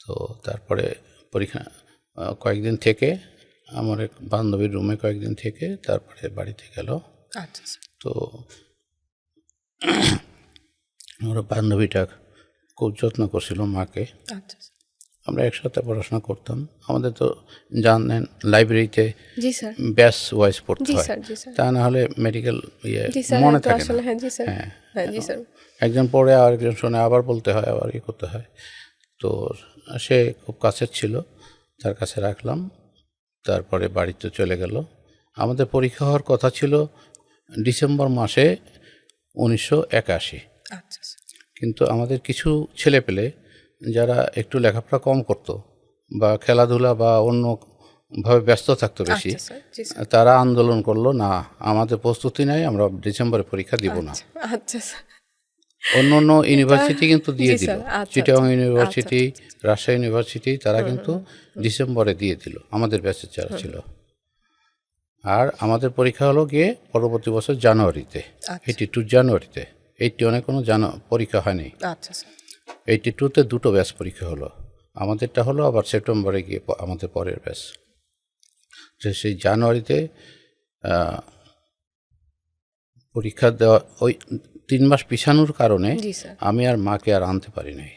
তো তারপরে পরীক্ষা কয়েকদিন থেকে আমার এক বান্ধবীর রুমে কয়েকদিন থেকে তারপরে বাড়িতে গেল। আচ্ছা স্যার, তো আমার বান্ধবীটা খুব যত্ন করছিল মাকে। আচ্ছা স্যার, আমরা একসাথে পড়াশোনা করতাম। আমাদের তো জানেন লাইব্রেরিতে জি স্যার, ব্যাস ওয়াইজ পড়তে জি হয়, স্যার, জি স্যার, তা না হলে মেডিকেল জি স্যার, মনে হ্যাঁ, তো থাকে আসলে না। হ্যাঁ, জি স্যার, হ্যাঁ, হ্যাঁ, জি স্যার, একজন পড়ে আর একজন শুনে, আবার বলতে হয়, আবার করতে হয়। তো সে খুব কাছের ছিল, তার কাছে রাখলাম। তারপরে বাড়িতে চলে গেল। আমাদের পরীক্ষা হওয়ার কথা ছিল ডিসেম্বর মাসে 1981, আচ্ছা স্যার, কিন্তু আমাদের কিছু ছেলেপেলে যারা একটু লেখাপড়া কম করতো বা খেলাধুলা বা অন্যভাবে ব্যস্ত থাকতো বেশি, আচ্ছা স্যার, জি স্যার, তারা আন্দোলন করলো, না আমাদের প্রস্তুতি নাই, আমরা ডিসেম্বরে পরীক্ষা দিব না। আচ্ছা স্যার, অন্য অন্য ইউনিভার্সিটি কিন্তু দিয়ে জি দিল, স্যার, আচ্ছা, চিটাগং আচ্ছা, ইউনিভার্সিটি, রাজশাহী ইউনিভার্সিটি, তারা কিন্তু ডিসেম্বরে দিয়ে দিল আমাদের ব্যাচের যারা ছিল। আর আমাদের পরীক্ষা হলো গিয়ে পরবর্তী বছর জানুয়ারিতে, 82 জানুয়ারিতে। 81 কোনো পরীক্ষা হয়নি। আচ্ছা স্যার। 82-তে 2টো ব্যাচ পরীক্ষা হলো, আমাদেরটা হলো আবার সেপ্টেম্বরে গিয়ে আমাদের পরের ব্যাচ। সেই জানুয়ারিতে পরীক্ষা দেওয়া, ওই 3 মাস পিছানোর কারণে আমি আর মাকে আর আনতে পারি নাই,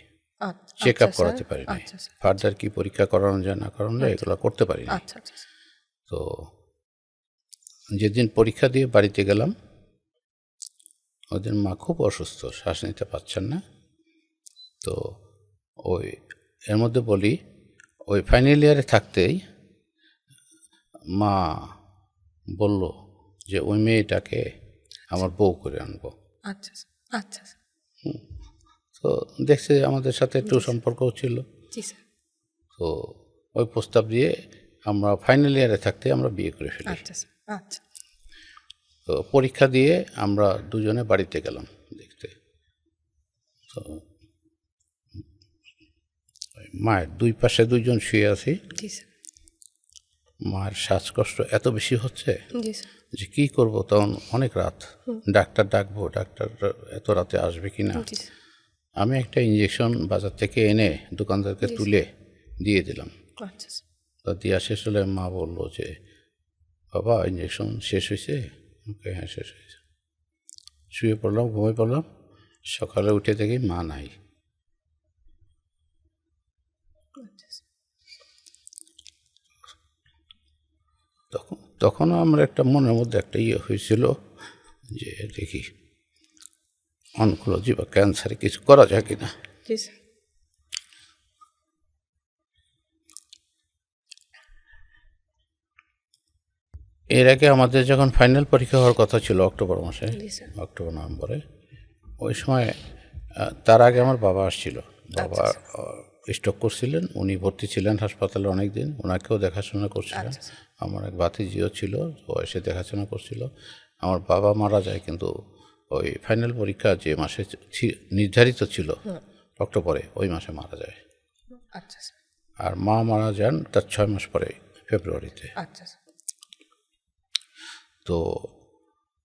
চেক আপ করাতে পারি নাই, ফার্দার কি পরীক্ষা করানো যায় না করানো যায় এগুলো করতে পারি না। তো যেদিন পরীক্ষা দিয়ে বাড়িতে গেলাম ওদিন মা খুব অসুস্থ, শ্বাস নিতে পারছেন না। তো ওই এর মধ্যে বলি, ওই ফাইনাল ইয়ারে থাকতেই মা বলল যে ওই মেয়েটাকে আমার বউ করে আনবো। আচ্ছা আচ্ছা। তো দেখছে আমাদের সাথে একটু সম্পর্কও ছিল, তো ওই প্রস্তাব দিয়ে আমরা ফাইনাল ইয়ারে থাকতে আমরা বিয়ে করে ফেলি। আচ্ছা। তো পরীক্ষা দিয়ে আমরা দুজনে বাড়িতে গেলাম দেখতে। তো মায়ের দুই পাশে দুইজন শুয়ে আছি, মায়ের শ্বাসকষ্ট এত বেশি হচ্ছে যে কি করব, তখন অনেক রাত, ডাক্তার ডাকবো, ডাক্তার এত রাতে আসবে কি না। আমি একটা ইঞ্জেকশন বাজার থেকে এনে দোকানদারকে তুলে দিয়ে দিলাম। তো দেওয়া শেষ হলে মা বললো যে বাবা ইঞ্জেকশন শেষ হয়েছে? হ্যাঁ শেষ হয়েছে। শুয়ে পড়লাম, ঘুমিয়ে পড়লাম। সকালে উঠে দেখি মা নাই। তখনও আমার একটা মনের মধ্যে একটা হয়েছিল যে দেখি অনকোলজি বা ক্যান্সারে কিছু করা যায় কিনা। এর আগে আমাদের যখন ফাইনাল পরীক্ষা হওয়ার কথা ছিল অক্টোবর মাসে, অক্টোবর নভেম্বরে, ওই সময় তার আগে আমার বাবা আসছিল। বাবা স্ট্রোক করছিলেন, উনি ভর্তি ছিলেন হাসপাতালে অনেক দিন, ওনাকেও দেখাশোনা করছিলেন। আমার এক ভাতিজিও ছিল, ও এসে দেখাশোনা করছিল। আমার বাবা মারা যায়, কিন্তু ওই ফাইনাল পরীক্ষা যে মাসে নির্ধারিত ছিল অক্টোবরে, ওই মাসে মারা যায়। আর মা মারা যান তার 6 মাস পরে, ফেব্রুয়ারিতে। তো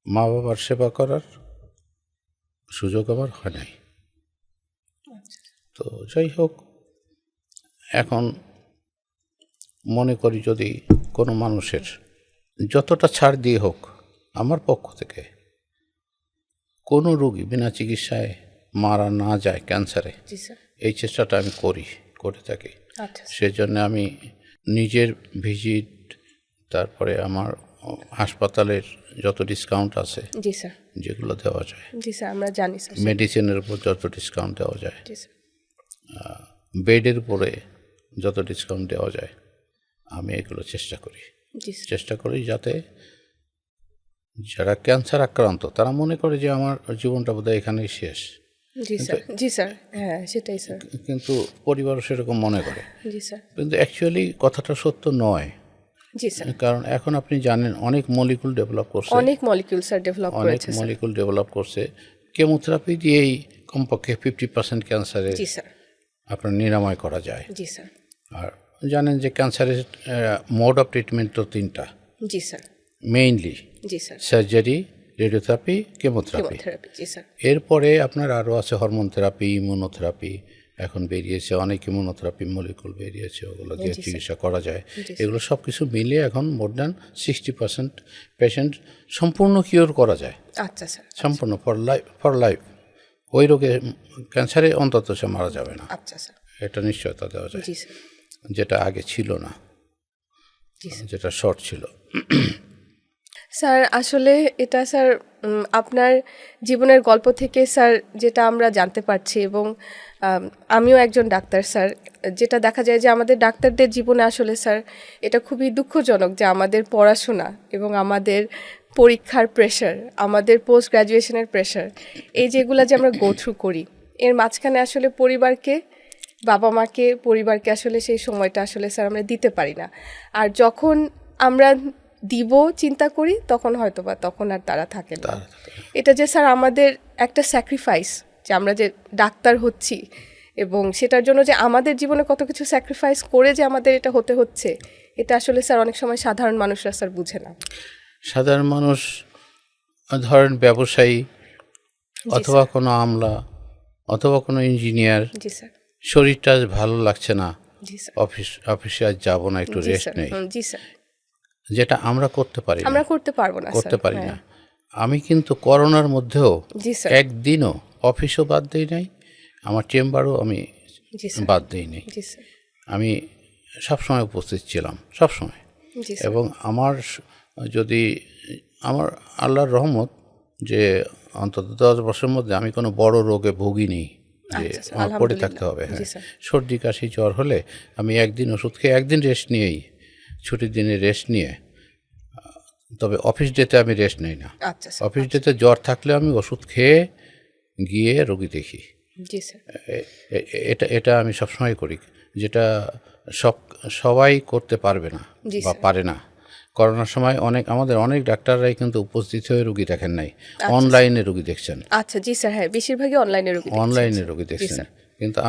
মা বাবার সেবা করার সুযোগ আমার হয় নাই। তো যাই হোক, এখন মনে করি যদি কোনো মানুষের যতটা ছাড় দিয়ে হোক আমার পক্ষ থেকে কোনো রোগী বিনা চিকিৎসায় মারা না যায় ক্যান্সারে, এই চেষ্টাটা আমি করে থাকি। সেজন্য আমি নিজের ভিজিট, তারপরে আমার হাসপাতালের যত ডিসকাউন্ট আছে যেগুলো দেওয়া যায়, আমরা জানি মেডিসিনের উপর যত ডিসকাউন্ট দেওয়া যায়, বেডের উপরে যত ডিসকাউন্ট দেওয়া যায়, আমি এগুলো চেষ্টা করি যাতে যারা ক্যান্সার আক্রান্ত তারা মনে করে যে আমার জীবনটা বোধহয় এখানেই শেষ। হ্যাঁ সেটাই স্যার। কিন্তু পরিবারও সেরকম মনে করে। কিন্তু অ্যাকচুয়ালি কথাটা সত্য নয়। কারণ এখন আপনি জানেন অনেক মলিকুল ডেভেলপ করছে, কেমোথেরাপি দিয়েই কমপক্ষে 50% ক্যান্সারে আপনার নিরাময় করা যায়। আর জানেন যে ক্যান্সারের মোড অফ ট্রিটমেন্ট তো 3টা মেইনলি, সার্জারি, রেডিওথেরাপি, কেমোথেরাপি। এরপরে আপনার আরও আছে হরমোন থেরাপি, ইমিউনোথেরাপি, এখন বেরিয়েছে অনেক ইমিউনোথেরাপি মলিকুল বেরিয়েছে, ওগুলো দিয়ে চিকিৎসা করা যায়। এগুলো সব কিছু মিলিয়ে এখন মোর দ্যান 60% পেশেন্ট সম্পূর্ণ কিওর করা যায়। সম্পূর্ণ ফর লাইফ। ওই রোগে ক্যান্সারে অন্তত সে মারা যাবে না, এটা নিশ্চয়তা দেওয়া যায়, যেটা আগে ছিল না, যেটা শর্ট ছিল। স্যার আসলে এটা স্যার আপনার জীবনের গল্প থেকে স্যার যেটা আমরা জানতে পারছি, এবং আমিও একজন ডাক্তার স্যার, যেটা দেখা যায় যে আমাদের ডাক্তারদের জীবনে আসলে স্যার এটা খুবই দুঃখজনক যে আমাদের পড়াশোনা এবং আমাদের পরীক্ষার প্রেশার, আমাদের পোস্ট গ্র্যাজুয়েশনের প্রেশার, এই যেগুলো যে আমরা গো থ্রু করি, এর মাঝখানে আসলে বাবা মাকে পরিবারকে আসলে সেই সময়টা আসলে স্যার আমরা দিতে পারি না। আর যখন আমরা দিব চিন্তা করি তখন হয়তোবা তখন আর তারা থাকে না। এটা যে স্যার আমাদের একটা স্যাক্রিফাইস, যে আমরা যে ডাক্তার হচ্ছি এবং সেটার জন্য যে আমাদের জীবনে কত কিছু স্যাক্রিফাইস করে যে আমাদের এটা হতে হচ্ছে, এটা আসলে স্যার অনেক সময় সাধারণ মানুষরা স্যার বুঝে না। সাধারণ মানুষ ধরেন ব্যবসায়ী অথবা কোনো আমলা অথবা কোনো ইঞ্জিনিয়ার, জি স্যার। শরীরটা আজ ভালো লাগছে না, জি স্যার। অফিসে আজ যাবো না, একটু জি রেস্ট স্যার। নেই, জি স্যার। যেটা আমরা করতে পারি না, আমরা করতে পারবো না করতে স্যার। পারি হ্যাঁ। না। আমি কিন্তু করোনার মধ্যেও জি স্যার। একদিনও অফিসও বাদ দিই নাই, আমার চেম্বারও আমি জি স্যার। বাদ দিই নাই। জি স্যার। আমি সবসময় উপস্থিত ছিলাম, সবসময়। জি স্যার। এবং আমার যদি আমার আল্লাহর রহমত যে অন্তত 10 বছরের মধ্যে আমি কোনো বড় রোগে ভুগিনি যে আচ্ছা স্যার, আমার পড়ে থাকতে আলহামদুলিল্লাহ। হবে। জি হ্যাঁ, স্যার। সর্দি কাশি জ্বর হলে আমি একদিন ওষুধ খেয়ে একদিন রেস্ট নিয়েই, ছুটির দিনে রেস্ট নিয়ে, তবে অফিস ডেতে আমি রেস্ট নেই না। আচ্ছা স্যার। অফিস ডেতে জ্বর থাকলে আমি ওষুধ খেয়ে গিয়ে রোগী দেখি। জি স্যার। এটা আমি সবসময় করি, যেটা সবাই করতে পারবে না জি বা স্যার। পারে না। করোনার সময় আমাদের অনেক ডাক্তাররাই কিন্তু উপস্থিত হয়ে রোগী দেখেন নাই, অনলাইনে রোগী দেখছেন। আচ্ছা, জি স্যার। হ্যাঁ, বেশিরভাগই অনলাইনে রোগী দেখছেন। অনলাইনে রোগী জি দেখছেন, স্যার। কিন্তু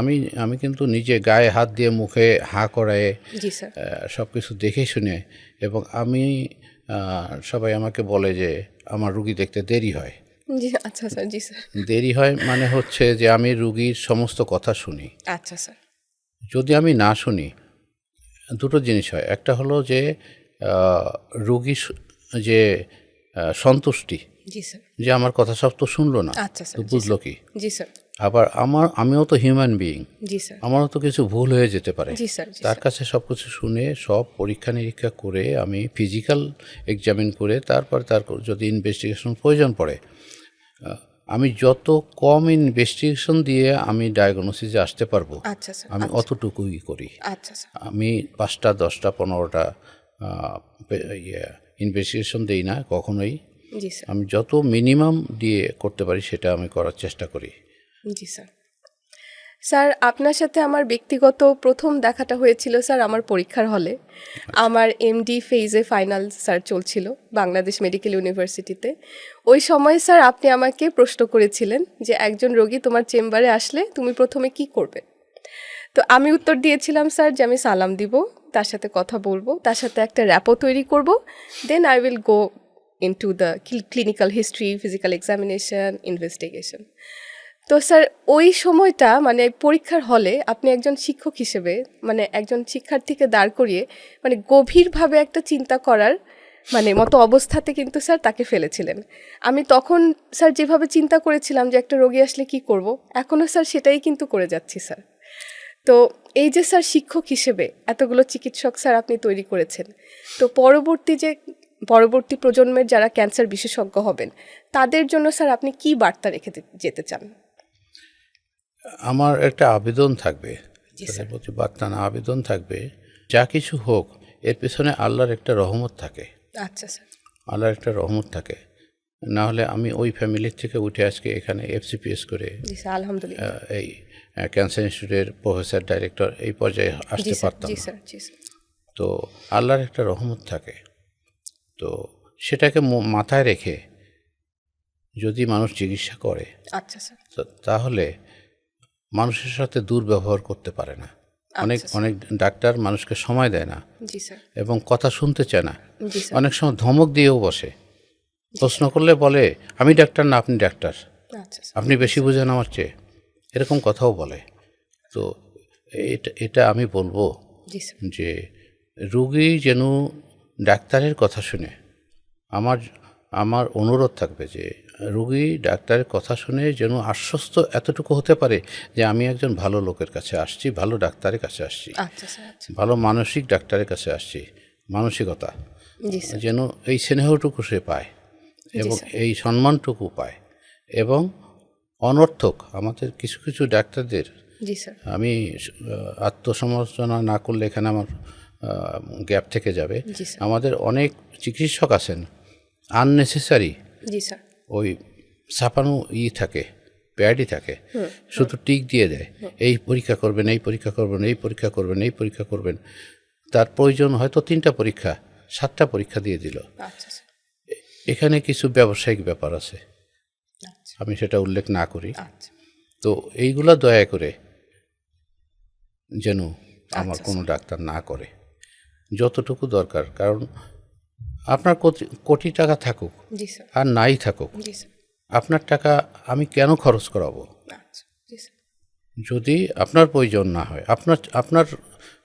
আমি কিন্তু নিজে গায়ে হাত দিয়ে মুখে হাঁ করায় জি স্যার। সব কিছু দেখে শুনে, এবং আমি সবাই আমাকে বলে যে আমার রুগী দেখতে দেরি হয়। জি, আচ্ছা স্যার। জি স্যার। দেরি হয় মানে হচ্ছে যে আমি রুগীর সমস্ত কথা শুনি। আচ্ছা স্যার। যদি আমি না শুনি, দুটো জিনিস হয়। একটা হলো যে রুগী যে সন্তুষ্টি, জি স্যার। যে আমার কথা সব তো শুনলো না, আচ্ছা স্যার। তো জি বুঝলো স্যার। কি। জি স্যার। আবার আমিও তো হিউম্যান বিইং, জি স্যার। আমারও তো কিছু ভুল হয়ে যেতে পারে। জি স্যার। জি তার স্যার। কাছে সব কিছু শুনে সব পরীক্ষা নিরীক্ষা করে আমি ফিজিক্যাল এক্সামিন করে তারপর তার যদি ইনভেস্টিগেশন প্রয়োজন পড়ে, আমি যত কম ইনভেস্টিগেশন দিয়ে আমি ডায়াগনোসিসে আসতে পারবো, আচ্ছা স্যার। আমি অতটুকুই করি। আচ্ছা স্যার। আমি 5টা 10টা 15টা ইনভেস্টিগেশন দিই না কখনোই। জি স্যার। আমি যত মিনিমাম দিয়ে করতে পারি সেটা আমি করার চেষ্টা করি। জি স্যার। স্যার, আপনার সাথে আমার ব্যক্তিগত প্রথম দেখাটা হয়েছিল স্যার আমার পরীক্ষার হলে। আমার এমডি ফেজে ফাইনাল স্যার চলছিল বাংলাদেশ মেডিকেল ইউনিভার্সিটিতে। ওই সময় স্যার আপনি আমাকে প্রশ্ন করেছিলেন যে একজন রোগী তোমার চেম্বারে আসলে তুমি প্রথমে কি করবে। তো আমি উত্তর দিয়েছিলাম স্যার যে আমি সালাম দিব, তার সাথে কথা বলবো, তার সাথে একটা র্যাপো তৈরি করব, then I will go into the clinical history, physical examination, investigation. তো স্যার ওই সময়টা মানে পরীক্ষার হলে আপনি একজন শিক্ষক হিসেবে মানে একজন শিক্ষার্থীকে দাঁড় করিয়ে মানে গভীরভাবে একটা চিন্তা করার মানে মতো অবস্থাতে কিন্তু স্যার তাকে ফেলেছিলেন। আমি তখন স্যার যেভাবে চিন্তা করেছিলাম যে একটা রোগী আসলে কি করব, এখনও স্যার সেটাই কিন্তু করে যাচ্ছি স্যার। তো এই যে স্যার শিক্ষক হিসেবে এতগুলো চিকিৎসক স্যার আপনি তৈরি করেছেন, তো পরবর্তী প্রজন্মের যারা ক্যান্সার বিশেষজ্ঞ হবেন তাদের জন্য স্যার আপনি কি বার্তা রেখে যেতে চান? আমার একটা আবেদন থাকবে, জি তাদের স্যার। প্রতি বার্তা না, আবেদন থাকবে, যা কিছু হোক এর পেছনে আল্লাহর একটা রহমত থাকে। আচ্ছা স্যার। আল্লাহর একটা রহমত থাকে, না হলে আমি ওই ফ্যামিলির থেকে উঠে আজকে এখানে FCPS করে জি স্যার, আলহামদুলিল্লাহ। এই ক্যান্সার ইনস্টিটিউটের প্রফেসর ডাইরেক্টর এই পর্যায়ে জি আসতে স্যার। পারতাম জি না। স্যার। জি স্যার। তো আল্লাহর একটা রহমত থাকে, তো সেটাকে মাথায় রেখে যদি মানুষ চিকিৎসা করে, আচ্ছা স্যার। তাহলে মানুষের সাথে দুর্ব্যবহার করতে পারে না। অনেক আচ্ছা স্যার। অনেক ডাক্তার মানুষকে সময় দেয় না জি স্যার। এবং কথা শুনতে চায় না, জি স্যার। অনেক সময় ধমক দিয়েও বসে। প্রশ্ন করলে বলে আমি ডাক্তার না আপনি ডাক্তার, আচ্ছা স্যার। আপনি বেশি বোঝেন আমার চেয়ে, এরকম কথাও বলে। তো এটা আমি বলবো জি স্যার। যে রুগী যেন ডাক্তারের কথা শুনে, আমার অনুরোধ থাকবে যে রুগী ডাক্তারের কথা শুনে যেন আশ্বস্ত এতটুকু হতে পারে যে আমি একজন ভালো লোকের কাছে আসছি, ভালো ডাক্তারের কাছে আসছি, আচ্ছা স্যার। আচ্ছা। ভালো মানসিক ডাক্তারের কাছে আসছি। মানসিকতা জি স্যার। যেন এই স্নেহটুকু সে পায় এবং এই সম্মানটুকু পায়। এবং অনর্থক আমাদের কিছু কিছু ডাক্তারদের, জি স্যার। আমি আত্মসমালোচনা না করলে এখানে আমার গ্যাপ থেকে যাবে, জি স্যার। আমাদের অনেক চিকিৎসক আছেন আননেসেসারি জি স্যার। ওই ছাপানো থাকে, প্যাডই থাকে, শুধু টিক দিয়ে দেয় এই পরীক্ষা করবেন, এই পরীক্ষা করবেন, এই পরীক্ষা করবেন, এই পরীক্ষা করবেন। তার প্রয়োজন হয়তো 3টা পরীক্ষা, 7টা পরীক্ষা দিয়ে দিল। আচ্ছা স্যার। এখানে কিছু ব্যবসায়িক ব্যাপার আছে, আচ্ছা। আমি সেটা উল্লেখ না করি। আচ্ছা। তো এইগুলা দয়া করে যেন আমার আচ্ছা কোনো ডাক্তার না করে। যতটুকু দরকার। কারণ আপনার কোটি টাকা থাকুক জি স্যার, আর নাই থাকুক, জি স্যার, আপনার টাকা আমি কেন খরচ করাবো আচ্ছা, জি স্যার, যদি আপনার প্রয়োজন না হয়, আপনার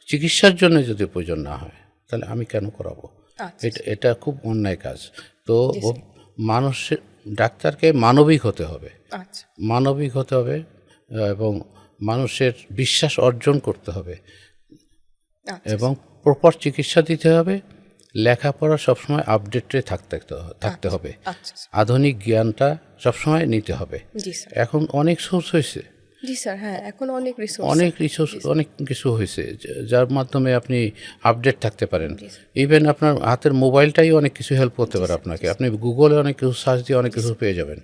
চিকিৎসার জন্য যদি প্রয়োজন না হয়, তাহলে আমি কেন করাবো? আচ্ছা, এটা খুব অন্যায় কাজ। তো মানুষের, ডাক্তারকে মানবিক হতে হবে, আচ্ছা, মানবিক হতে হবে এবং মানুষের বিশ্বাস অর্জন করতে হবে আচ্ছা, এবং প্রপার চিকিৎসা দিতে হবে। লেখাপড়া সবসময় আপডেটে থাকতে হবে, আচ্ছা, আধুনিক জ্ঞানটা সবসময় নিতে হবে। জি স্যার, এখন অনেক সোর্স হয়েছে, জি স্যার, হ্যাঁ, এখন অনেক রিসোর্স, অনেক কিছু হয়েছে যার মাধ্যমে আপনি আপডেট থাকতে পারেন। ইভেন আপনার হাতের মোবাইলটাই অনেক কিছু হেল্প করতে পারে আপনাকে। আপনি গুগলে অনেক কিছু সার্চ দিয়ে অনেক কিছু পেয়ে যাবেন।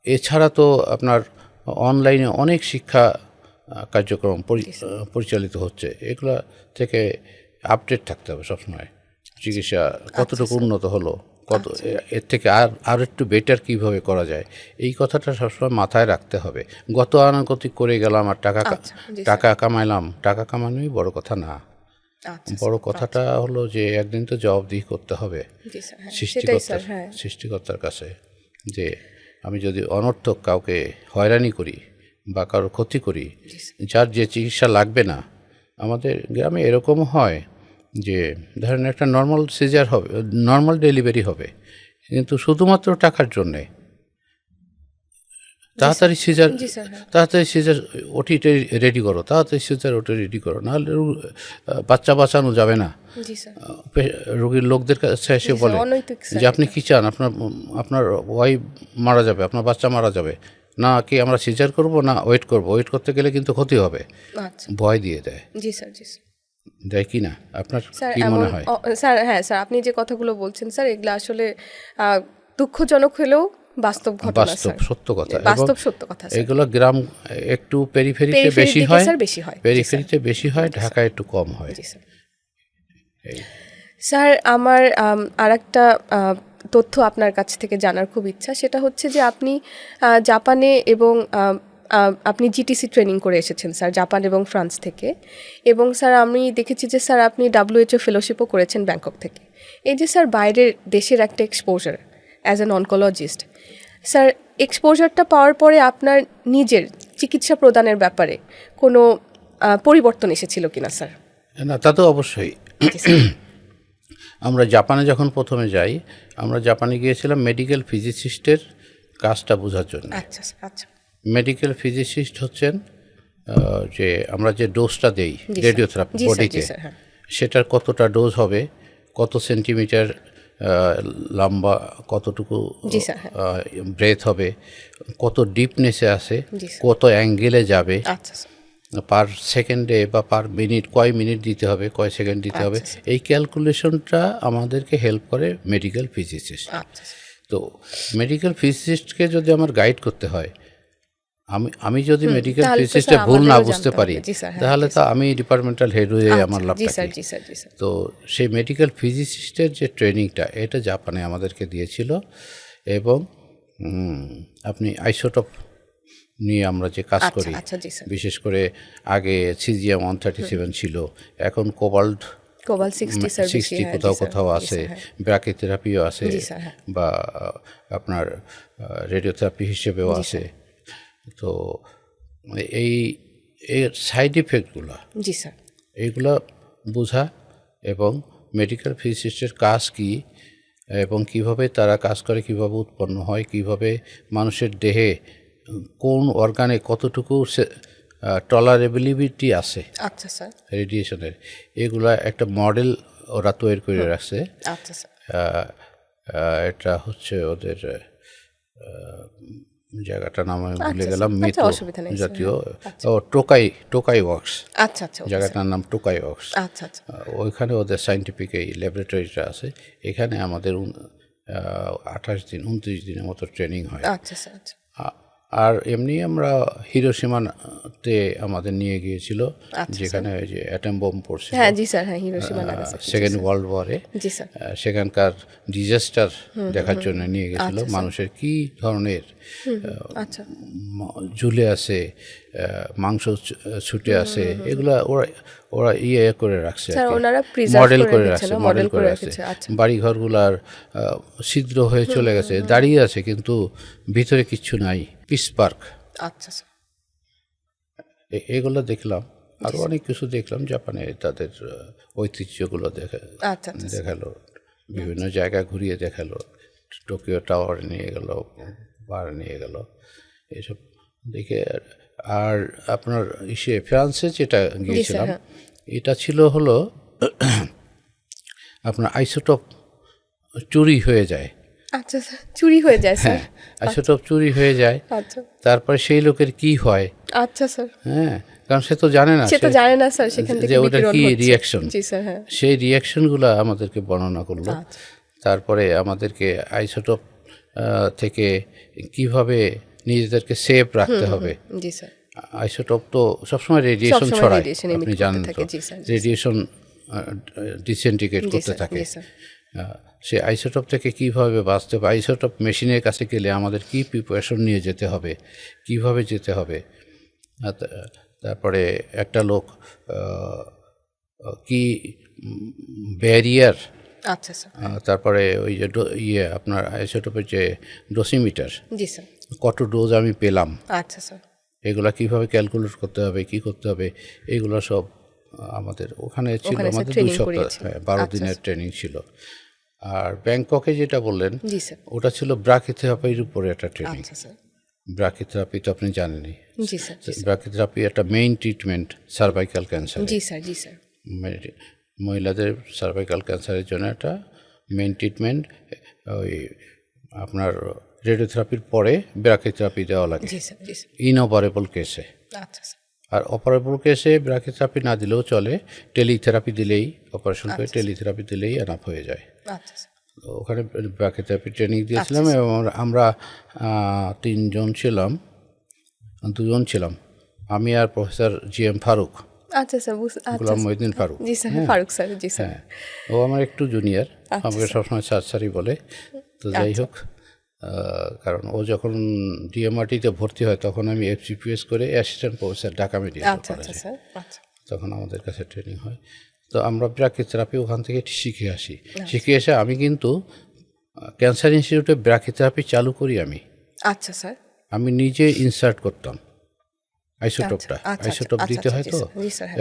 এছাড়া তো আপনার অনলাইনে অনেক শিক্ষা কার্যক্রম পরিচালিত হচ্ছে, এগুলা থেকে আপডেট থাকতে হবে সবসময়। চিকিৎসা কতটুকু উন্নত হলো, এর থেকে আর একটু বেটার কিভাবে করা যায়, এই কথাটা সবসময় মাথায় রাখতে হবে। গতানুগতিক করে গেলাম আর টাকা কামাইলাম, টাকা কামানোই বড় কথা না। বড় কথাটা হলো যে একদিন তো জবাবদিহি করতে হবে সৃষ্টিকর্তার কাছে, যে আমি যদি অনর্থক কাউকে হয়রানি করি বা কারোর ক্ষতি করি, যার যে চিকিৎসা লাগবে না। আমাদের গ্রামে এরকম হয় যে ধরেন একটা নর্মাল সিজার হবে, নর্মাল ডেলিভারি হবে, কিন্তু শুধুমাত্র টাকার জন্যে তাড়াতাড়ি সিজার ওটিটা রেডি করো, তাড়াতাড়ি সিজার ওটি রেডি করো, নাহলে বাচ্চা বাঁচানো যাবে না। রোগীর লোকদের কাছে এসে বলে যে আপনি কি চান, আপনার ওয়াইফ মারা যাবে, আপনার বাচ্চা মারা যাবে, না কি আমরা সিজার করব না ওয়েট করব? ওয়েট করতে গেলে কিন্তু ক্ষতি হবে, ভয় দিয়ে দেয়। দেয় কি না? আপনার কি মনে হয়? স্যার, হ্যাঁ স্যার, আপনি যে কথাগুলো বলছেন স্যার, এগুলো আসলে দুঃখজনক হলেও বাস্তব ঘটনা, সত্য কথা, বাস্তব সত্য কথা। এগুলো গ্রাম একটু পেরিফেরিতে বেশি হয়, পেরিফেরিতে বেশি হয়, ঢাকায় একটু কম হয়। স্যার, আমার আরেকটা তথ্য আপনার কাছ থেকে জানার খুব ইচ্ছা, সেটা হচ্ছে যে আপনি জাপানে এবং আপনি জিটিসি ট্রেনিং করে এসেছেন স্যার, জাপান এবং ফ্রান্স থেকে। এবং স্যার আমি দেখেছি যে স্যার আপনি WHO ফেলোশিপও করেছেন ব্যাংকক থেকে। এই যে স্যার বাইরের দেশের একটা exposure as an oncologist, sir এক্সপোজারটা পাওয়ার পরে আপনার নিজের চিকিৎসা প্রদানের ব্যাপারে কোনো পরিবর্তন এসেছিল কিনা স্যার? না, তা তো অবশ্যই। আমরা জাপানে যখন প্রথমে যাই, আমরা জাপানে গিয়েছিলাম মেডিকেল ফিজিসিস্টের কাজটা বোঝার জন্য। আচ্ছা আচ্ছা। মেডিকেল ফিজিসিস্ট হচ্ছেন যে আমরা যে ডোজটা দেই রেডিওথেরাপি বডিতে, সেটার কতটা ডোজ হবে, কত সেন্টিমিটার লম্বা, কতটুকু ব্রেথ হবে, কত ডিপনেসে আছে, কত অ্যাঙ্গেলে যাবে, পার সেকেন্ডে বা পার মিনিট কয় মিনিট দিতে হবে, কয় সেকেন্ড দিতে হবে, এই ক্যালকুলেশনটা আমাদেরকে হেল্প করে মেডিকেল ফিজিসিস্ট। তো মেডিকেল ফিজিসিস্টকে যদি আমার গাইড করতে হয়, আমি যদি মেডিকেল ফিজিসিস্টে ভুল না বুঝতে পারি, তাহলে তো আমি ডিপার্টমেন্টাল হেড হয়ে আমার লাভ। তো সেই মেডিকেল ফিজিসিস্টের যে ট্রেনিংটা, এটা জাপানে আমাদেরকে দিয়েছিল। এবং আপনি আইসোটোপ নিয়ে আমরা যে কাজ করি, বিশেষ করে আগে সিজিএম 137 ছিল, এখন কোবাল্ট 60 কোথাও কোথাও আছে, ব্র্যাকিথেরাপিও আছে, বা আপনার রেডিওথেরাপি হিসেবেও আছে। তো এর সাইড ইফেক্টগুলো, এইগুলো বোঝা এবং মেডিকেল ফিজিসিস্টের কাজ কি এবং কিভাবে তারা কাজ করে, কিভাবে উৎপন্ন হয়, কিভাবে মানুষের দেহে কোন অর্গানে কতটুকু টলারেবিলিটি আছে রেডিয়েশনের, এগুলা একটা মডেল ওরা তৈরি করে রাখছে। এটা হচ্ছে ওদের জায়গাটার নাম আমি ভুলে গেলাম, মিতো জাতীয় টোকাই ওয়ার্কস, জায়গাটার নাম টোকাই ওয়ার্কস। ওইখানে ওদের সায়েন্টিফিক এই ল্যাবরেটরিটা আছে। এখানে আমাদের 28 দিন 29 দিনের মতো ট্রেনিং হয়। আর এমনি আমরা হিরোশিমাতে আমাদের নিয়ে গিয়েছিল, যেখানে ওই যে অ্যাটম বোম পড়ছে, হ্যাঁ জি স্যার, হ্যাঁ হিরোশিমা নাগাসাকি, সেকেন্ড ওয়ার্ল্ড ওয়ারে। জি স্যার, সেখানকার ডিজাস্টার দেখার জন্য নিয়ে গেছিল, মানুষের কি ধরনের আচ্ছা ঝুলে আছে, মাংস ছুটে আছে, এগুলা ওরা করে রাখছে, স্যার ওনারা প্রিজার্ভ মডেল করে রেখেছে রাখছে, না, মডেল করে রাখছে। আচ্ছা বাড়ি ঘরগুলার ছিদ্র হয়ে চলে গেছে, দাঁড়িয়ে আছে কিন্তু ভিতরে কিচ্ছু নাই, পিস পার্ক। আচ্ছা স্যার, এগুলো দেখলাম। আরও অনেক কিছু দেখলাম, জাপানে তাদের ঐতিহ্যগুলো আচ্ছা দেখালো, বিভিন্ন জায়গা ঘুরিয়ে দেখালো, টোকিও টাওয়ার নিয়ে গেল, বার নিয়ে গেল, এসব দেখে। আর আপনার ফ্রান্সে যেটা গিয়েছিলাম, এটা ছিল হলো আপনার আইসোটোপ চুরি হয়ে যায়। আচ্ছা স্যার, চুরি হয়ে যায় স্যার? হ্যাঁ, আইসোটোপ চুরি হয়ে যায়, আচ্ছা তারপরে সেই লোকের কি হয়। আচ্ছা স্যার, হ্যাঁ, কারণ সে তো জানে না, সে তো জানে না স্যার সেখান থেকে যে ওটার কি রিয়াকশন। জি স্যার, হ্যাঁ সেই রিয়াকশনগুলো আমাদেরকে বর্ণনা করলো। তারপরে আমাদেরকে আইসোটোপ থেকে কিভাবে নিজেদেরকে সেফ রাখতে হবে। জি স্যার, আইসোটোপ তো সবসময় রেডিয়েশন ছড়ায়, আপনি জানেন তো, রেডিয়েশন ডিসেন্টিগ্রেট করতে থাকে। সে আইসোটোপ থেকে কীভাবে বাঁচতে হবে, আইসোটোপ মেশিনের কাছে গেলে আমাদের কী প্রিপারেশন নিয়ে যেতে হবে, কিভাবে যেতে হবে। তারপরে একটা লোক কি ব্যারিয়ার, আচ্ছা স্যার, তারপরে ওই যে আপনার আইসোটোপের যে ডোসিমিটার, জি স্যার, কত ডোজ আমি পেলাম, আচ্ছা স্যার, এগুলা কিভাবে ক্যালকুলেট করতে হবে, কি করতে হবে, এগুলো সব আমাদের ওখানে ছিল। আমাদের 2 সপ্তাহ, 12 দিনের ট্রেনিং ছিল। আর ব্যাংককে যেটা বললেন, ওটা ছিল ব্রাকিথেরাপির উপরে একটা ট্রেনিং। ব্রাকিথেরাপি তো আপনি জানেনই, ব্রাকিথেরাপি একটা মেইন ট্রিটমেন্ট সার্ভাইকাল ক্যান্সার। জি স্যার, জি স্যার, মহিলাদের সার্ভাইকাল ক্যান্সারের জন্য একটা মেইন ট্রিটমেন্ট। ওই আপনার রেডিওথেরাপির পরে ব্রাকিথেরাপি দেওয়া লাগে ইনঅপারেবল কেসে। আর অপারেবল কেসে ব্রাকিথেরাপি না দিলেও চলে, টেলিথেরাপি দিলেই, অপারেশন করে টেলিথেরাপি দিলেই এনাফ হয়ে যায়। ওখানে ব্রাকিথেরাপি ট্রেনিং দিয়েছিলাম এবং আমরা 3 জন ছিলাম, 2 জন ছিলাম, আমি আর প্রফেসর GM ফারুক, গোলাম মহিউদ্দিন ফারুক। জি স্যার, ফারুক স্যার, জি স্যার। ও আমার একটু জুনিয়র, আমাকে সবসময় স্যার বলে। তো যাই হোক, কারণ ও যখন DMRTতে ভর্তি হয় তখন আমি FCPS করে অ্যাসিস্ট্যান্ট প্রফেসর ঢাকা মেডিকেল কলেজে, তখন আমাদের কাছে ট্রেনিং হয়। তো আমরা ব্রাকিথেরাপি ওখান থেকে শিখে আসি। শিখে এসে আমি কিন্তু ক্যান্সার ইনস্টিটিউটে ব্রাকিথেরাপি চালু করি আমি। আচ্ছা স্যার, আমি নিজে ইনসার্ট করতাম আইসোটোপটা, আইসোটোপ দিতে হয় তো,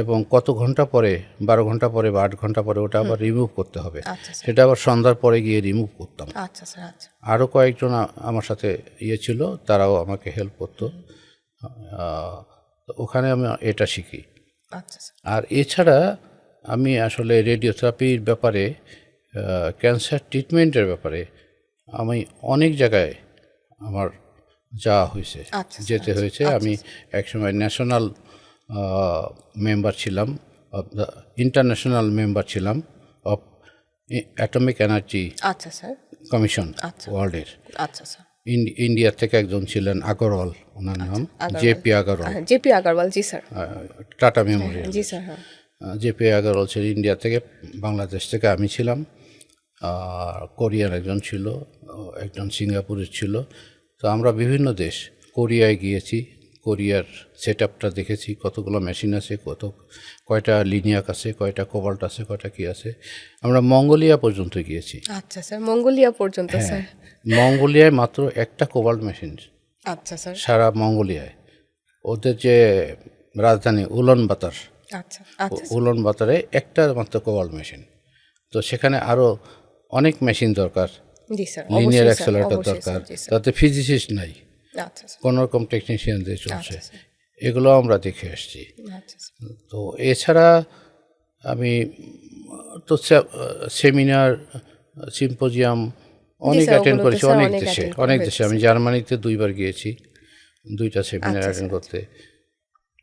এবং কত ঘন্টা পরে, 12 ঘন্টা পরে বা 8 ঘন্টা পরে ওটা আবার রিমুভ করতে হবে, সেটা আবার সন্ধ্যার পরে গিয়ে রিমুভ করতাম। আরও কয়েকজন আমার সাথে ছিল, তারাও আমাকে হেল্প করতো। ওখানে আমি এটা শিখি। আর এছাড়া আমি আসলে রেডিওথেরাপির ব্যাপারে, ক্যান্সার ট্রিটমেন্টের ব্যাপারে আমি অনেক জায়গায় আমার যাওয়া হয়েছে, যেতে হয়েছে। আমি একসময় ন্যাশনাল মেম্বার ছিলাম, ইন্টারন্যাশনাল মেম্বার ছিলাম অফ অ্যাটমিক এনার্জি কমিশন ওয়ার্ল্ডের। ইন্ডিয়া থেকে একজন ছিলেন আগরওয়াল, ওনার নাম JP আগরওয়াল, জি স্যার, টাটা মেমোরিয়াল। জি স্যার, JP আগরওয়াল ছিল ইন্ডিয়া থেকে। বাংলাদেশ থেকে আমি ছিলাম, কোরিয়ার একজন ছিল, একজন সিঙ্গাপুরের ছিল। তো আমরা বিভিন্ন দেশ, কোরিয়ায় গিয়েছি, কোরিয়ার সেট আপটা দেখেছি, কতগুলো মেশিন আছে, কয়টা লিনিয়াক আছে, কয়টা কোবাল্ট আছে, কয়টা কি আছে। আমরা মঙ্গোলিয়া পর্যন্ত গিয়েছি। আচ্ছা স্যার, মঙ্গোলিয়া পর্যন্ত? স্যার, মঙ্গোলিয়ায় মাত্র একটা কোবাল্ট মেশিন। আচ্ছা স্যার, সারা মঙ্গোলিয়ায়। ওদের যে রাজধানী উলানবাতার, উলানবাতারে একটা মাত্র কোবাল্ট মেশিন। তো সেখানে আরও অনেক মেশিন দরকার, লিনিয়ার অ্যাক্সেলারেটর দরকার, তাতে ফিজিসিস্ট নাই, কোনো রকম টেকনিশিয়ান দিয়ে চলছে। এগুলো আমরা দেখে আসছি। তো এছাড়া আমি তো সেমিনার, সিম্পোজিয়াম অনেক অ্যাটেন্ড করেছি, অনেক দেশে। আমি জার্মানিতে 2 বার গিয়েছি, 2টা সেমিনার অ্যাটেন্ড করতে।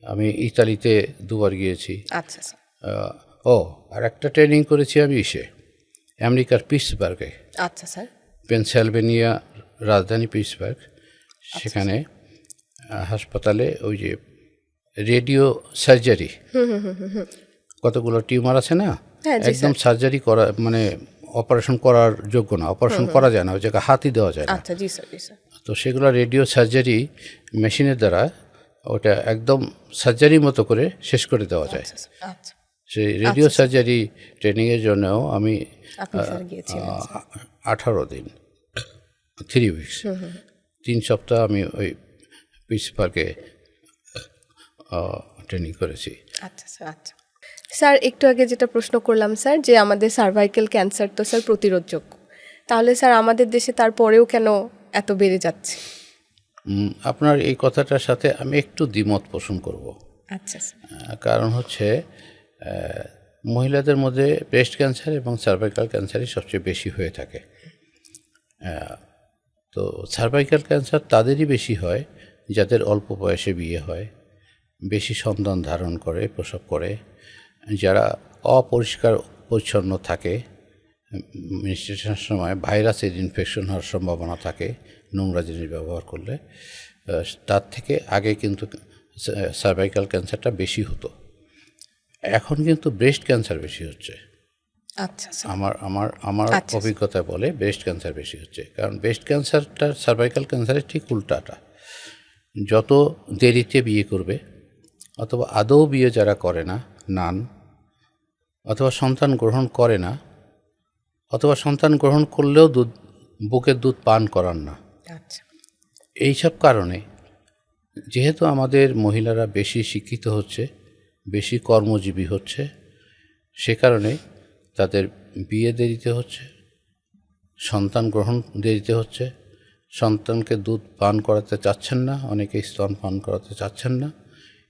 আমি ইতালিতে 2 বার গিয়েছি। আর একটা ট্রেনিং করেছি আমি আমেরিকার পিটসবার্গে, পেনসিলভেনিয়া রাজধানী পিটসবার্গ। সেখানে হাসপাতালে ওই যে রেডিও সার্জারি, কতগুলো টিউমার আছে না, একদম সার্জারি করা মানে অপারেশন করার যোগ্য না, অপারেশন করা যায় না, ওই জায়গায় হাতই দেওয়া যায় না। আচ্ছা, জি স্যার, জি স্যার। তো সেগুলো রেডিও সার্জারি মেশিনের দ্বারা ওটা একদম সার্জারির মতো করে শেষ করে দেওয়া যায়। আচ্ছা, সেই রেডিও সার্জারি ট্রেনিংয়ের জন্যও আমি আপনি স্যার গিয়েছিলেন? 18 দিন, 3 উইকস, 3 সপ্তাহ আমি ওই পিস পার্কে ট্রেনিং করেছি। আচ্ছা স্যার, আচ্ছা স্যার, একটু আগে যেটা প্রশ্ন করলাম স্যার, যে আমাদের সার্ভাইকাল ক্যান্সার তো স্যার প্রতিরোধযোগ্য, তাহলে স্যার আমাদের দেশে তারপরেও কেন এত বেড়ে যাচ্ছে? আপনার এই কথাটার সাথে আমি একটু দ্বিমত পোষণ করব। আচ্ছা স্যার। কারণ হচ্ছে মহিলাদের মধ্যে ব্রেস্ট ক্যান্সার এবং সার্ভাইকাল ক্যান্সারই সবচেয়ে বেশি হয়ে থাকে। তো সার্ভাইকাল ক্যান্সার তাদেরই বেশি হয় যাদের অল্প বয়সে বিয়ে হয়, বেশি সন্তান ধারণ করে, প্রসব করে, যারা অপরিষ্কার পরিচ্ছন্ন থাকে, মেনস্ট্রুয়েশনের সময় ভাইরাসের ইনফেকশন হওয়ার সম্ভাবনা থাকে নোংরা জিনিস ব্যবহার করলে। তার থেকে আগে কিন্তু সার্ভাইকাল ক্যান্সারটা বেশি হতো, এখন কিন্তু ব্রেস্ট ক্যান্সার বেশি হচ্ছে। আচ্ছা, আমার অভিজ্ঞতা বলে ব্রেস্ট ক্যান্সার বেশি হচ্ছে, কারণ ব্রেস্ট ক্যান্সারটা সার্ভাইকাল ক্যান্সারের ঠিক উল্টাটা। যত দেরিতে বিয়ে করবে, অথবা আদৌ বিয়ে যারা করে না, নান, অথবা সন্তান গ্রহণ করে না, অথবা সন্তান গ্রহণ করলেও বুকের দুধ পান করান না, আচ্ছা, এইসব কারণে যেহেতু আমাদের মহিলারা বেশি শিক্ষিত হচ্ছে, বেশি কর্মজীবী হচ্ছে, সে কারণে তাদের বিয়ে দেরিতে হচ্ছে, সন্তান গ্রহণ দেরিতে হচ্ছে, সন্তানকে দুধ পান করাতে চাচ্ছেন না, অনেকে স্তন পান করাতে চাচ্ছেন না।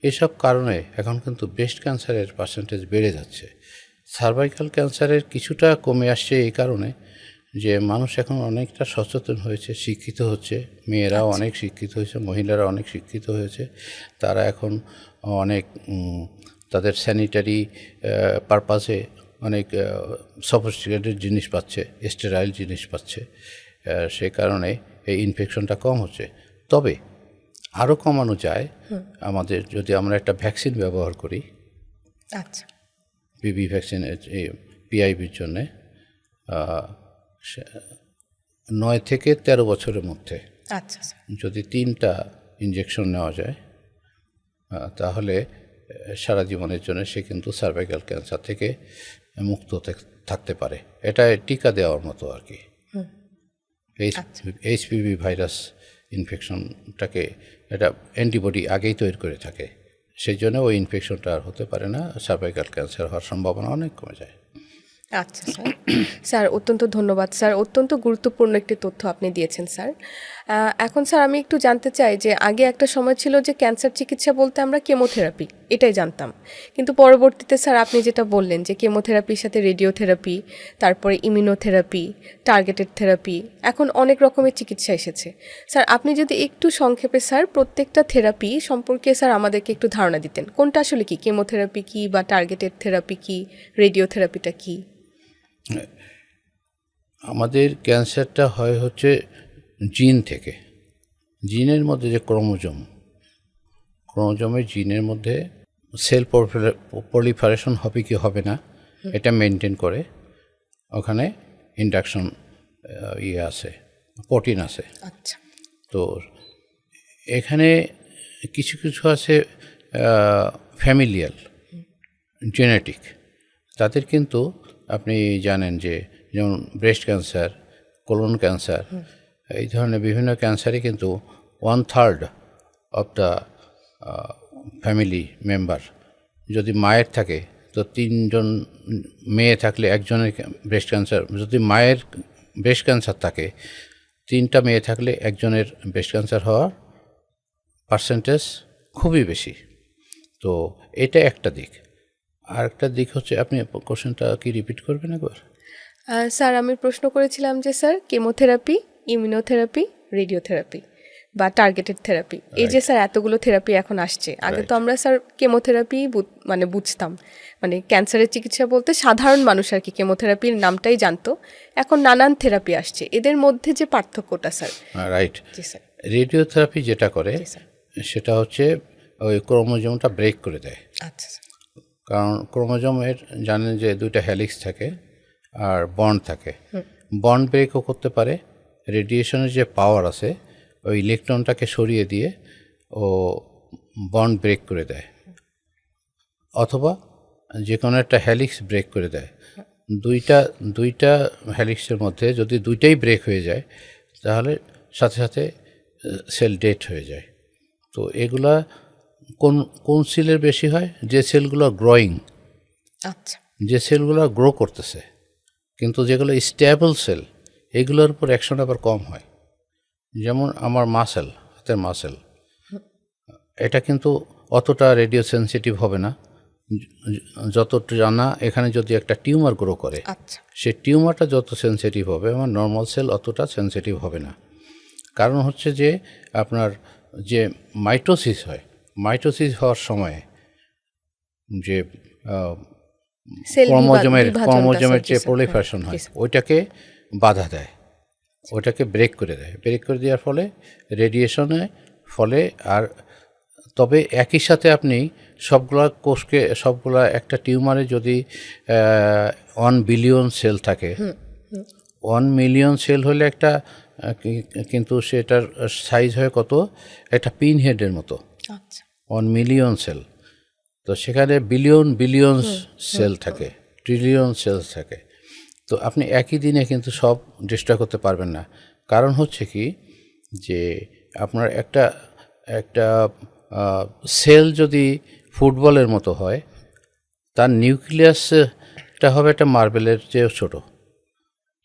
এসব কারণে এখন কিন্তু ব্রেস্ট ক্যান্সারের পার্সেন্টেজ বেড়ে যাচ্ছে। সার্ভাইকাল ক্যান্সারের কিছুটা কমে আসছে এই কারণে যে মানুষ এখন অনেকটা সচেতন হয়েছে, শিক্ষিত হচ্ছে, মেয়েরাও অনেক শিক্ষিত হয়েছে, মহিলারা অনেক শিক্ষিত হয়েছে। তারা এখন অনেক তাদের স্যানিটারি পারপাসে অনেক সফিস্টিকেটেড জিনিস পাচ্ছে, স্টেরাইল জিনিস পাচ্ছে, সে কারণে এই ইনফেকশনটা কম হচ্ছে। তবে আরও কমানো যায় আমাদের যদি আমরা একটা ভ্যাকসিন ব্যবহার করি। আচ্ছা, পিবি ভ্যাকসিন, পিআইবির জন্যে 9 থেকে 13 বছরের মধ্যে আচ্ছা স্যার, যদি 3টা ইনজেকশন নেওয়া যায়, তাহলে সারা জীবনের জন্য সে কিন্তু সার্ভাইকাল ক্যান্সার থেকে মুক্ত থাকতে পারে। এটা টিকা দেওয়ার মতো আর কি। এইচপিভি ভাইরাস ইনফেকশনটাকে এটা অ্যান্টিবডি আগেই তৈরি করে থাকে, সেই জন্য ওই ইনফেকশনটা আর হতে পারে না, সার্ভাইকাল ক্যান্সার হওয়ার সম্ভাবনা অনেক কমে যায়। আচ্ছা স্যার, স্যার অত্যন্ত ধন্যবাদ স্যার, অত্যন্ত গুরুত্বপূর্ণ একটি তথ্য আপনি দিয়েছেন স্যার। এখন স্যার আমি একটু জানতে চাই যে আগে একটা সময় ছিল যে ক্যান্সার চিকিৎসা বলতে আমরা কেমোথেরাপি এটাই জানতাম, কিন্তু পরবর্তীতে স্যার আপনি যেটা বললেন যে কেমোথেরাপির সাথে রেডিওথেরাপি, তারপরে ইমিউনোথেরাপি, টার্গেটেড থেরাপি, এখন অনেক রকমের চিকিৎসা এসেছে। স্যার আপনি যদি একটু সংক্ষেপে স্যার প্রত্যেকটা থেরাপি সম্পর্কে স্যার আমাদেরকে একটু ধারণা দিতেন, কোনটা আসলে কি, কেমোথেরাপি কি বা টার্গেটেড থেরাপি কি, রেডিওথেরাপিটা কি? আমাদের ক্যান্সারটা হচ্ছে জিন থেকে, জিনের মধ্যে যে ক্রোমোজোমের জিনের মধ্যে সেল প্রলিফারেশন হবে কি হবে না এটা মেনটেন করে, ওখানে ইন্ডাকশন আছে, প্রোটিন আছে। আচ্ছা, তো এখানে কিছু কিছু আছে ফ্যামিলিয়াল, জেনেটিক, তাদের কিন্তু আপনি জানেন যে যেমন ব্রেস্ট ক্যান্সার, কোলন ক্যান্সার, এই ধরনের বিভিন্ন ক্যান্সারই কিন্তু 1/3 অফ দ্য ফ্যামিলি মেম্বার যদি মায়ের থাকে, তো 3জন মেয়ে থাকলে একজনের ব্রেস্ট ক্যান্সার, যদি মায়ের ব্রেস্ট ক্যান্সার থাকে 3টা মেয়ে থাকলে একজনের ব্রেস্ট ক্যান্সার হওয়ার পার্সেন্টেজ খুবই বেশি। তো এটা একটা দিক। আর একটা দিক হচ্ছে, আপনি কোশ্চেনটা কি রিপিট করবেন একবার? স্যার আমি প্রশ্ন করেছিলাম যে স্যার কেমোথেরাপি, ইমিউনোথেরাপি, রেডিওথেরাপি বা টার্গেটেড থেরাপি, এই যে স্যার এতগুলো থেরাপি এখন আসছে, আগে তো আমরা স্যার কেমোথেরাপি মানে বুঝতাম, মানে ক্যান্সারের চিকিৎসা বলতে সাধারণ মানুষ আর কি কেমোথেরাপির নামটাই জানতো, এখন নানান থেরাপি আসছে, এদের মধ্যে যে পার্থক্যটা স্যার। রাইট। জি স্যার। রেডিওথেরাপি যেটা করে, সেটা হচ্ছে ওই ক্রোমোজোমটা ব্রেক করে দেয়। আচ্ছা। কারণ ক্রোমোজোমের জানেন যে 2টা হেলিক্স থাকে আর বন্ড থাকে। বন্ড ব্রেকও করতে পারে, রেডিয়েশনের যে পাওয়ার আছে ওই ইলেকট্রনটাকে সরিয়ে দিয়ে ও বন্ড ব্রেক করে দেয়, অথবা যে কোনো একটা হেলিক্স ব্রেক করে দেয়। দুইটা হেলিক্সের মধ্যে যদি দুইটাই ব্রেক হয়ে যায় তাহলে সাথে সাথে সেল ডেড হয়ে যায়। তো এগুলা কোন সেলের বেশি হয়? যে সেলগুলো গ্রোয়িং, আচ্ছা, যে সেলগুলো গ্রো করতেছে, কিন্তু যেগুলো স্টেবল সেল এগুলোর উপর অ্যাকশন আবার কম হয়। যেমন আমার মাসেল, হাতের মাসেল, এটা কিন্তু অতটা রেডিও সেন্সিটিভ হবে না যতটা জানা এখানে যদি একটা টিউমার গ্রো করে, আচ্ছা, সেই টিউমারটা যত সেন্সিটিভ হবে আমার নর্মাল সেল অতটা সেন্সিটিভ হবে না। কারণ হচ্ছে যে আপনার যে মাইটোসিস হয়, মাইটোসিস হওয়ার সময় যে ক্রোমোজোমের যে প্রলিফারেশন হয় ওইটাকে বাধা দেয়, ওইটাকে ব্রেক করে দেয়। ব্রেক করে দেওয়ার ফলে রেডিয়েশনে ফলে আর তবে একই সাথে আপনি সবগুলা একটা টিউমারে যদি 1 বিলিয়ন সেল থাকে, 1 মিলিয়ন সেল হলে একটা কিন্তু সেটার সাইজ হয় কত, একটা পিন হেডের মতো। আচ্ছা, 1 মিলিয়ন সেল, তো সেখানে বিলিয়ন সেল থাকে, ট্রিলিয়ন সেলস থাকে। তো আপনি একই দিনে কিন্তু সব ডিস্ট্রয় করতে পারবেন না। কারণ হচ্ছে কি যে আপনার একটা সেল যদি ফুটবলের মতো হয়, তার নিউক্লিয়াসটা হবে একটা মার্বেলের চেয়েও ছোট।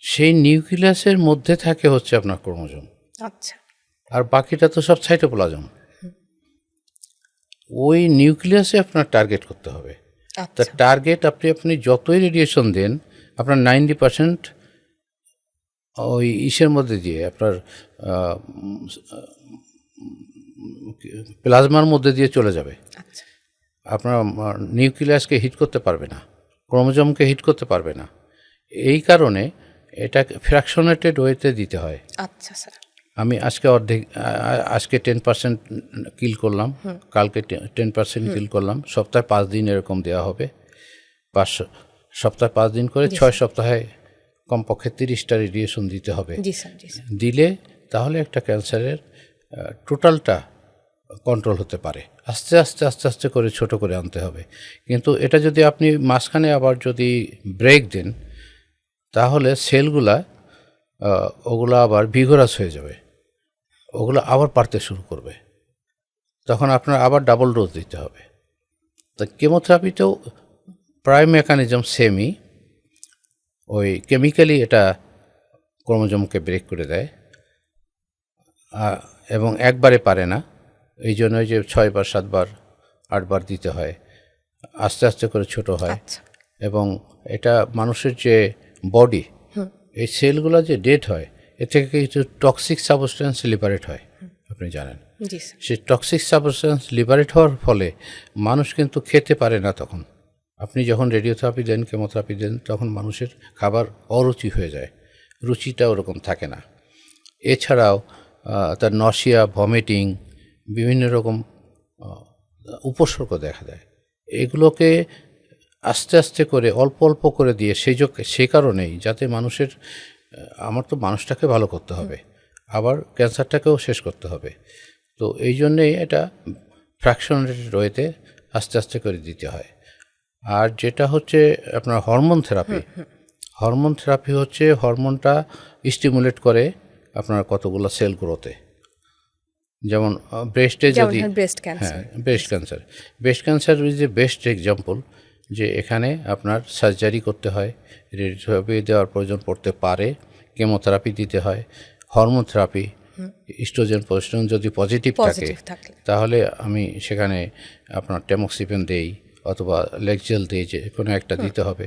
সেই নিউক্লিয়াসের মধ্যে থাকে হচ্ছে আপনার ক্রোমোজোম, আচ্ছা, আর বাকিটা তো সব সাইটোপ্লাজম। ওই নিউক্লিয়াসে আপনার টার্গেট করতে হবে। তা টার্গেট আপনি যতই রেডিয়েশন দেন আপনার 90% ওই ইসের মধ্যে দিয়ে আপনার প্লাজমার মধ্যে দিয়ে চলে যাবে। আচ্ছা, আপনার নিউক্লিয়াসকে হিট করতে পারবে না, ক্রোমোজোমকে হিট করতে পারবে না। এই কারণে এটা ফ্র্যাকশনেটেড ওয়েতে দিতে হয়। আচ্ছা স্যার, আমি আজকে 10% কিল করলাম, কালকে 10% কিল করলাম, সপ্তাহে 5 দিন এরকম দেওয়া হবে। সপ্তাহে 5 দিন করে 6 সপ্তাহে কমপক্ষে 30টা রেডিয়েশন দিতে হবে। দিলে তাহলে একটা ক্যান্সারের টোটালটা কন্ট্রোল হতে পারে। আস্তে আস্তে করে ছোট করে আনতে হবে। কিন্তু এটা যদি আপনি মাঝখানে আবার যদি ব্রেক দেন তাহলে সেলগুলা ওগুলো আবার ভিগোরাস হয়ে যাবে, ওগুলো আবার পারতে শুরু করবে, তখন আপনার আবার ডাবল ডোজ দিতে হবে। তো কেমোথেরাপিতেও প্রায় মেকানিজম সেমই, ওই কেমিক্যালি এটা ক্রোমোজোমকে ব্রেক করে দেয় এবং একবারে পারে না, এই জন্য যে 6 বার 7 বার 8 বার দিতে হয়, আস্তে আস্তে করে ছোট হয়। এবং এটা মানুষের যে বডি, এই সেলগুলো যে ডেড হয় এ থেকে কিছু টক্সিক সাবস্টেন্স লিবারেট হয়, আপনি জানেন। সেই টক্সিক সাবস্টেন্স লিবারেট হওয়ার ফলে মানুষ কিন্তু খেতে পারে না। তখন আপনি যখন রেডিওথেরাপি দেন, কেমোথেরাপি দেন, তখন মানুষের খাবার অরুচি হয়ে যায়, রুচিটা ওরকম থাকে না। এছাড়াও তার নশিয়া, ভমিটিং, বিভিন্ন রকম উপসর্গ দেখা দেয়। এগুলোকে আস্তে আস্তে করে অল্প অল্প করে দিয়ে সেই কারণেই যাতে আমার তো মানুষটাকে ভালো করতে হবে, আবার ক্যান্সারটাকেও শেষ করতে হবে। তো এই জন্যেই এটা ফ্র্যাকশনারি ওয়েতে আস্তে আস্তে করে দিতে হয়। আর যেটা হচ্ছে আপনার হরমোন থেরাপি হচ্ছে হরমোনটা স্টিমুলেট করে আপনার কতগুলো সেল গ্রোথে। যেমন ব্রেস্টে যদি breast cancer is a best example, যে এখানে আপনার সার্জারি করতে হয়, রেডিওথেরাপি দেওয়ার প্রয়োজন পড়তে পারে, কেমোথেরাপি দিতে হয়, হরমোন থেরাপি, ইস্ট্রোজেন প্রোজেস্টেরন যদি পজিটিভ থাকে তাহলে আমি সেখানে আপনার ট্যামোক্সিফেন দেই অথবা লেকজেল দেই, যে কোনো একটা দিতে হবে।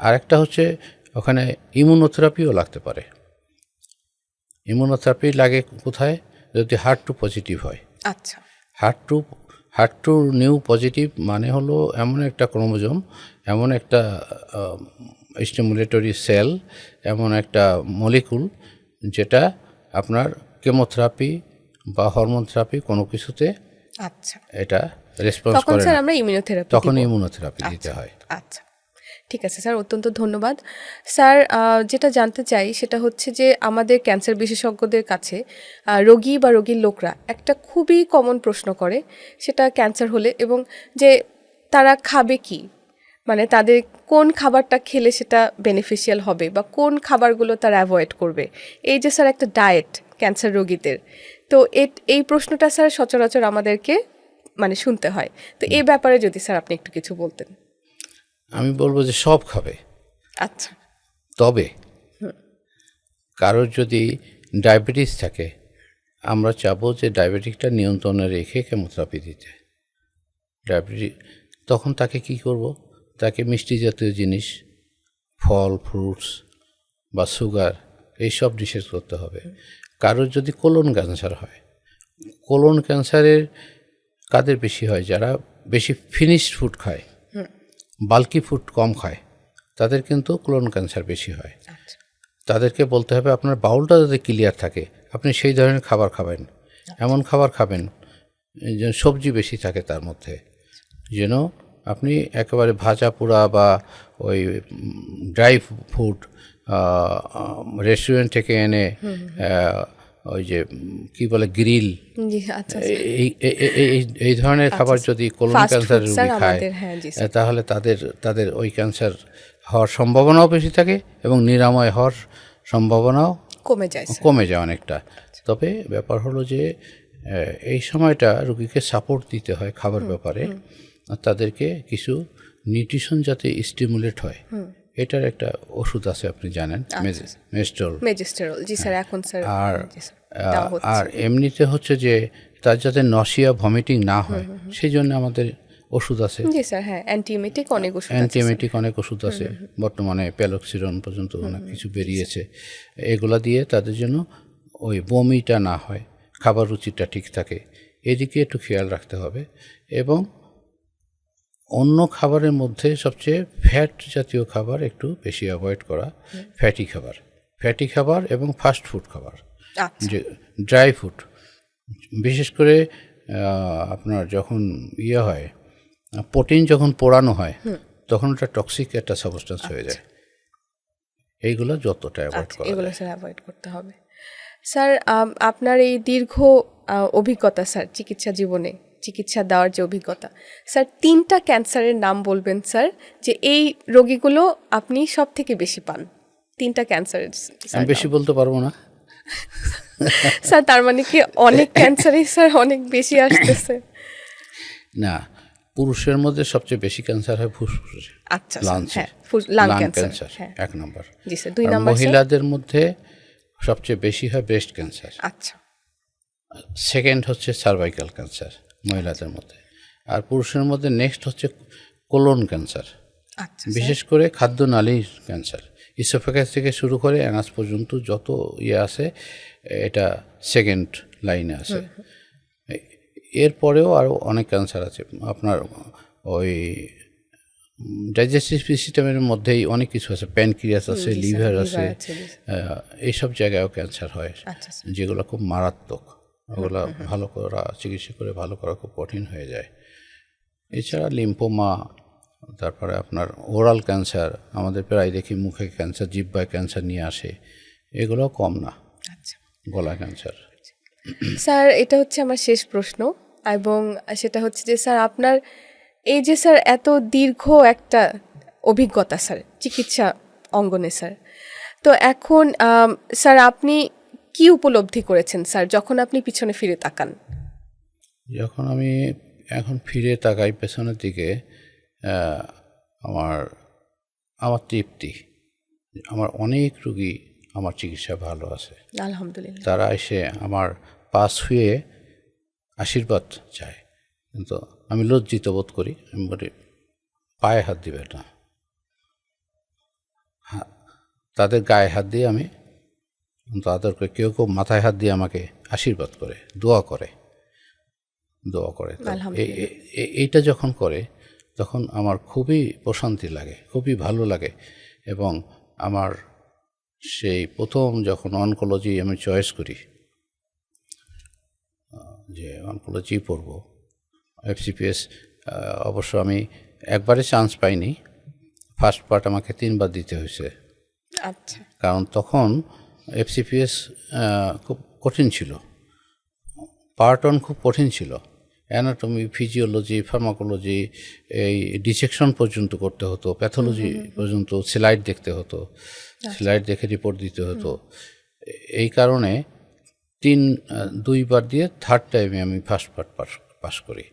আর একটা হচ্ছে ওখানে ইমিউনোথেরাপিও লাগতে পারে। ইমিউনোথেরাপি লাগে কোথায়? যদি HER2 পজিটিভ হয়। আচ্ছা, HER2 নিউ পজিটিভ মানে হলো এমন একটা ক্রোমোজোম, এমন একটা স্টিমুলেটরি সেল, এমন একটা মলিকুল যেটা আপনার কেমোথেরাপি বা হরমোন থেরাপি কোনো কিছুতে আচ্ছা, এটা রেসপন্স তখন করে স্যার না, আমরা ইমিউনোথেরাপি তখন ইমিউনোথেরাপি দিতে হয়। আচ্ছা, ঠিক আছে স্যার, অত্যন্ত ধন্যবাদ স্যার। যেটা জানতে চাই সেটা হচ্ছে যে আমাদের ক্যান্সার বিশেষজ্ঞদের কাছে রোগী বা রোগীর লোকরা একটা খুবই কমন প্রশ্ন করে, সেটা ক্যান্সার হলে, এবং যে তারা খাবে কি, মানে তাদের কোন খাবারটা খেলে সেটা বেনিফিশিয়াল হবে বা কোন খাবারগুলো তারা অ্যাভয়েড করবে। এই যে স্যার একটা ডায়েট ক্যান্সার রোগীদের, তো এই প্রশ্নটা স্যার সচরাচর আমাদেরকে মানে শুনতে হয়। তো এই ব্যাপারে যদি স্যার আপনি একটু কিছু বলতেন। আমি বলবো যে সব খাবে, আচ্ছা, তবে কারোর যদি ডায়াবেটিস থাকে আমরা চাবো যে ডায়াবেটিকটা নিয়ন্ত্রণে রেখে কেমোথেরাপি দিতে। ডায়াবেটিক তখন তাকে কি করব, তাকে মিষ্টি জাতীয় জিনিস, ফল ফ্রুটস বা সুগার এইসব নিষেধ করতে হবে। কারোর যদি কোলন ক্যান্সার হয়, কোলন ক্যান্সারের কাদের বেশি হয়, যারা বেশি ফিনিশড ফুড খায়, বাল্কি ফুড কম খায়, তাদের কিন্তু কোলন ক্যান্সার বেশি হয়। তাদেরকে বলতে হবে আপনার বাউলটা যাতে ক্লিয়ার থাকে, আপনি সেই ধরনের খাবার খাবেন, এমন খাবার খাবেন যেন সবজি বেশি থাকে তার মধ্যে, যেন আপনি একেবারে ভাজা পোড়া বা ওই ড্রাই ফুড রেস্টুরেন্ট থেকে এনে ওই যে কি বলে গ্রিল, এই ধরনের খাবার যদি কোলন ক্যান্সার রোগী খায় তাহলে তাদের ওই ক্যান্সার হওয়ার সম্ভাবনাও বেশি থাকে এবং নিরাময় হওয়ার সম্ভাবনাও কমে যায় অনেকটা। তবে ব্যাপার হলো যে এই সময়টা রোগীকে সাপোর্ট দিতে হয় খাবার ব্যাপারে, তাদেরকে কিছু নিউট্রিশন যাতে স্টিমুলেট হয়, এটার একটা ওষুধ আছে আপনি জানেন, মেজেস্টেরল। জি স্যার, এখন স্যার আর এমনিতে হচ্ছে যে তার যাতে নসিয়া ভমিটিং না হয় সেই জন্য আমাদের ওষুধ আছে। জি স্যার, হ্যাঁ, অ্যান্টিএমেটিক অনেক ওষুধ আছে বর্তমানে, প্যালোক্সিরন পর্যন্ত অনেক কিছু বেরিয়েছে। এগুলা দিয়ে তাদের জন্য ওই বমিটা না হয়, খাবার রুচিটা ঠিক থাকে, এদিকে একটু খেয়াল রাখতে হবে। এবং অন্য খাবারের মধ্যে সবচেয়ে ফ্যাট জাতীয় খাবার একটু বেশি অ্যাভয়েড করা, ফ্যাটি খাবার এবং ফাস্ট ফুড খাবার, যে ড্রাই ফুড, বিশেষ করে আপনার যখন হয় প্রোটিন যখন পোড়ানো হয় তখন ওটা টক্সিক একটা সাবস্টেন্স হয়ে যায়। এইগুলো যতটা অ্যাভয়েড করতে হবে। স্যার, আপনার এই দীর্ঘ অভিজ্ঞতা স্যার চিকিৎসা জীবনে, চিকিৎসা দেওয়ার যে অভিজ্ঞতা, স্যার 3টা ক্যান্সারের নাম বলবেন স্যার, যে এই রোগীগুলো আপনি সব থেকে বেশি পান। 3টা ক্যান্সারের আমি বেশি বলতে পারবো না স্যার, তার মানে কি অনেক ক্যান্সারই স্যার অনেক বেশি আসতেছে? না, পুরুষের মধ্যে সবচেয়ে বেশি ক্যান্সার হয় ফুসফুসে, আচ্ছা, লাং ক্যান্সার 1 নম্বর। জি স্যার, 2 নম্বর মহিলাদের মধ্যে সবচেয়ে বেশি হয় ব্রেস্ট ক্যান্সার। আচ্ছা, সেকেন্ড হচ্ছে সার্ভাইকাল ক্যান্সার মহিলাদের মধ্যে, আর পুরুষের মধ্যে নেক্সট হচ্ছে কোলন ক্যান্সার। আচ্ছা, বিশেষ করে খাদ্যনালীর ক্যান্সার, ইসোফেগাস থেকে শুরু করে অ্যানাস পর্যন্ত যত আছে এটা সেকেন্ড লাইনে আছে। এরপরেও আরও অনেক ক্যান্সার আছে আপনার, ওই ডাইজেস্টিভ সিস্টেমের মধ্যেই অনেক কিছু আছে, প্যানক্রিয়াস আছে, লিভার আছে, এইসব জায়গায়ও ক্যান্সার হয়, যেগুলো খুব মারাত্মক। ওগুলো ভালো করা, চিকিৎসা করে ভালো করা খুব কঠিন হয়ে যায়। এছাড়া লিম্ফোমা, তারপরে আপনার ওরাল ক্যান্সার, আমাদের প্রায় দেখি মুখে ক্যান্সার, জিহ্বায় ক্যান্সার নিয়ে আসে, এগুলো কম না। গলা ক্যান্সার। স্যার, এটা হচ্ছে আমার শেষ প্রশ্ন, এবং সেটা হচ্ছে যে স্যার আপনার এই যে স্যার এত দীর্ঘ একটা অভিজ্ঞতা স্যার চিকিৎসা অঙ্গনে স্যার, তো এখন স্যার আপনি কি উপলব্ধি করেছেন স্যার যখন আপনি পিছনে ফিরে তাকান? যখন আমি এখন ফিরে তাকাই পেছনের দিকে, আমার তৃপ্তি, আমার অনেক রোগী আমার চিকিৎসা ভালো আছে আলহামদুলিল্লাহ। তারা এসে আমার পাশ হয়ে আশীর্বাদ চায়, কিন্তু আমি লজ্জিত বোধ করি। আমি বলি পায়ে হাত দিবে না, তাদের গায়ে হাত দিয়ে আমি তাদেরকে, কেউ কেউ মাথায় হাত দিয়ে আমাকে আশীর্বাদ করে, দোয়া করে। এইটা যখন করে তখন আমার খুবই প্রশান্তি লাগে, খুবই ভালো লাগে। এবং আমার সেই প্রথম যখন অনকোলজি আমি চয়েস করি যে অনকোলজি পড়ব, FCPS অবশ্য আমি একবারে চান্স পাইনি, ফার্স্ট পার্ট আমাকে 3 বার দিতে হয়েছে। আচ্ছা, কারণ তখন FCPS খুব কঠিন ছিল, পার্ট 1 খুব কঠিন ছিল। অ্যানাটমি, ফিজিওলজি, ফার্মাকোলজি, এই ডিসেকশন পর্যন্ত করতে হতো, প্যাথোলজি পর্যন্ত স্লাইড দেখতে হতো, স্লাইড দেখে রিপোর্ট দিতে হতো। এই কারণে 2 বার দিয়ে থার্ড টাইমে আমি ফার্স্ট পার্ট পাস করি।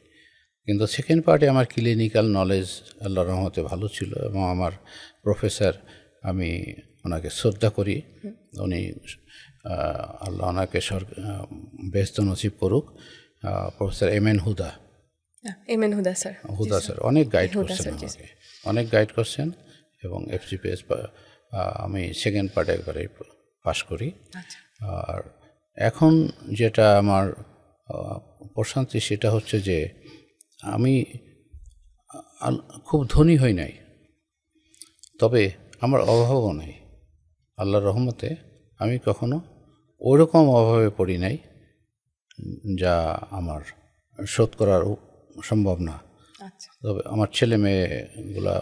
কিন্তু সেকেন্ড পার্টে আমার ক্লিনিক্যাল নলেজ আল্লাহর রহমতে ভালো ছিল, এবং আমার প্রফেসর, আমি ওনাকে শ্রদ্ধা করি, উনি আল্লাহ ওনাকে বেহেশত নসিব করুক, প্রফেসর এম.এন. হুদা স্যার। হুদা স্যার অনেক গাইড করছেন আমাকে, অনেক গাইড করছেন, এবং FCPS আমি সেকেন্ড পার্টে একবারে পাস করি। আর এখন যেটা আমার প্রশান্তি সেটা হচ্ছে যে আমি খুব ধনী হই নাই, তবে আমার অভাবও নাই। আল্লাহর রহমতে আমি কখনো ওরকম অভাবে পড়ি নাই যা আমার শোধ করার সম্ভব না। তবে আমার ছেলে মেয়েগুলা,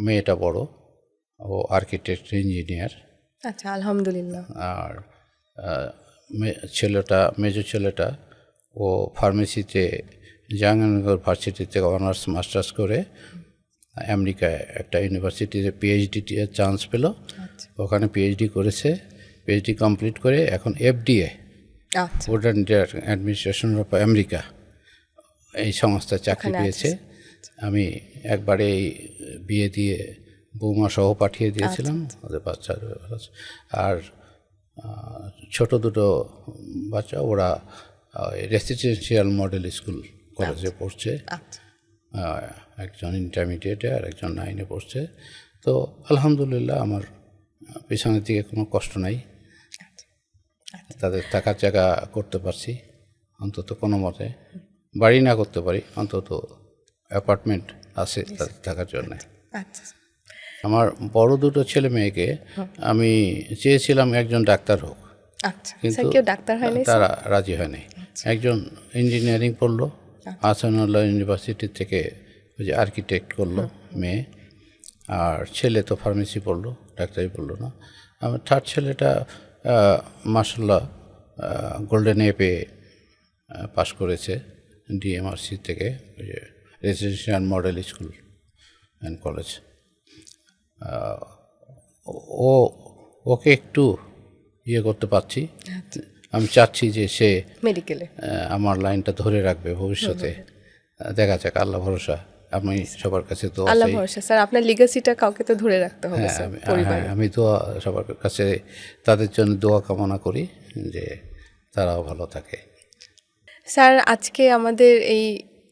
মেয়েটা বড়, ও আর্কিটেক্ট ইঞ্জিনিয়ার। আচ্ছা, আলহামদুলিল্লাহ। আর মেজর ছেলেটা ও ফার্মেসিতে জাহাঙ্গীরনগর ভার্সিটিতে অনার্স মাস্টার্স করে আমেরিকায় একটা ইউনিভার্সিটিতে PhD চান্স পেল, ওখানে PhD করেছে, PhD কমপ্লিট করে এখন FDA, food and administration of America, এই সংস্থায় চাকরি পেয়েছে। আমি একবারে বিয়ে দিয়ে বৌমা সহ পাঠিয়ে দিয়েছিলাম, ওদের বাচ্চা ভালো আছে। আর ছোট দুটো বাচ্চা, ওরা রেসিডেন্সিয়াল মডেল স্কুল কলেজে পড়ছে, একজন ইন্টারমিডিয়েটে আর একজন 9-এ পড়ছে। তো আলহামদুলিল্লাহ আমার পিছনের দিকে কোনো কষ্ট নাই, তাদের থাকার জায়গা করতে পারছি অন্তত কোনো মতে, বাড়ি না করতে পারি অন্তত অ্যাপার্টমেন্ট আছে তাদের থাকার জন্য। আমার বড় দুটো ছেলে মেয়েকে আমি চেয়েছিলাম একজন ডাক্তার হোক, কিন্তু তারা রাজি হয়নি। একজন ইঞ্জিনিয়ারিং পড়লো, আহসানুল্লাহ ইউনিভার্সিটি থেকে ওই যে আর্কিটেক্ট করলো মেয়ে, আর ছেলে তো ফার্মেসি পড়লো, ডাক্তারি পড়লো না। আমার থার্ড ছেলেটা মাশাআল্লাহ গোল্ডেন এপে পাস করেছে DMRC থেকে, ওই যে residential model school and college. ওকে একটু ইয়ে করতে পারছি, আমি চাচ্ছি যে সে মেডিকেলে আমার লাইনটা ধরে রাখবে ভবিষ্যতে। দেখা যাক, আল্লাহ ভরসা। আমি সবার কাছে তো আল্লাহ ভরসা স্যার, আপনার লিগ্যাসিটা কাউকে তো ধরে রাখতে হবে স্যার, পরিবারে। আমি দোয়া সবার কাছে তাদের জন্য দোয়া কামনা করি যে তারাও ভালো থাকে। স্যার, আজকে আমাদের এই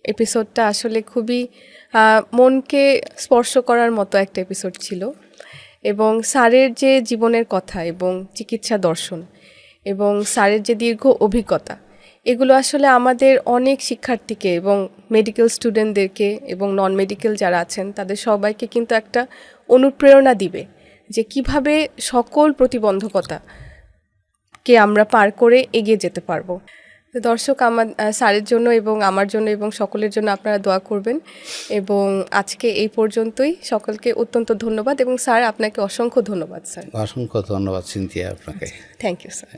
এপিসোডটা আসলে খুবই মনকে স্পর্শ করার মতো একটা এপিসোড ছিল, এবং স্যারের যে জীবনের কথা এবং চিকিৎসা দর্শন এবং স্যারের যে দীর্ঘ অভিজ্ঞতা, এগুলো আসলে আমাদের অনেক শিক্ষার্থীকে এবং মেডিকেল স্টুডেন্টদেরকে এবং নন মেডিকেল যারা আছেন তাদের সবাইকে কিন্তু একটা অনুপ্রেরণা দিবে যে কিভাবে সকল প্রতিবন্ধকতাকে আমরা পার করে এগিয়ে যেতে পারবো। দর্শক, আমার স্যারের জন্য এবং আমার জন্য এবং সকলের জন্য আপনারা দোয়া করবেন। এবং আজকে এই পর্যন্তই, সকলকে অত্যন্ত ধন্যবাদ, এবং স্যার আপনাকে অসংখ্য ধন্যবাদ। স্যার, অসংখ্য ধন্যবাদ সিনথিয়া আপনাকে। Thank you sir.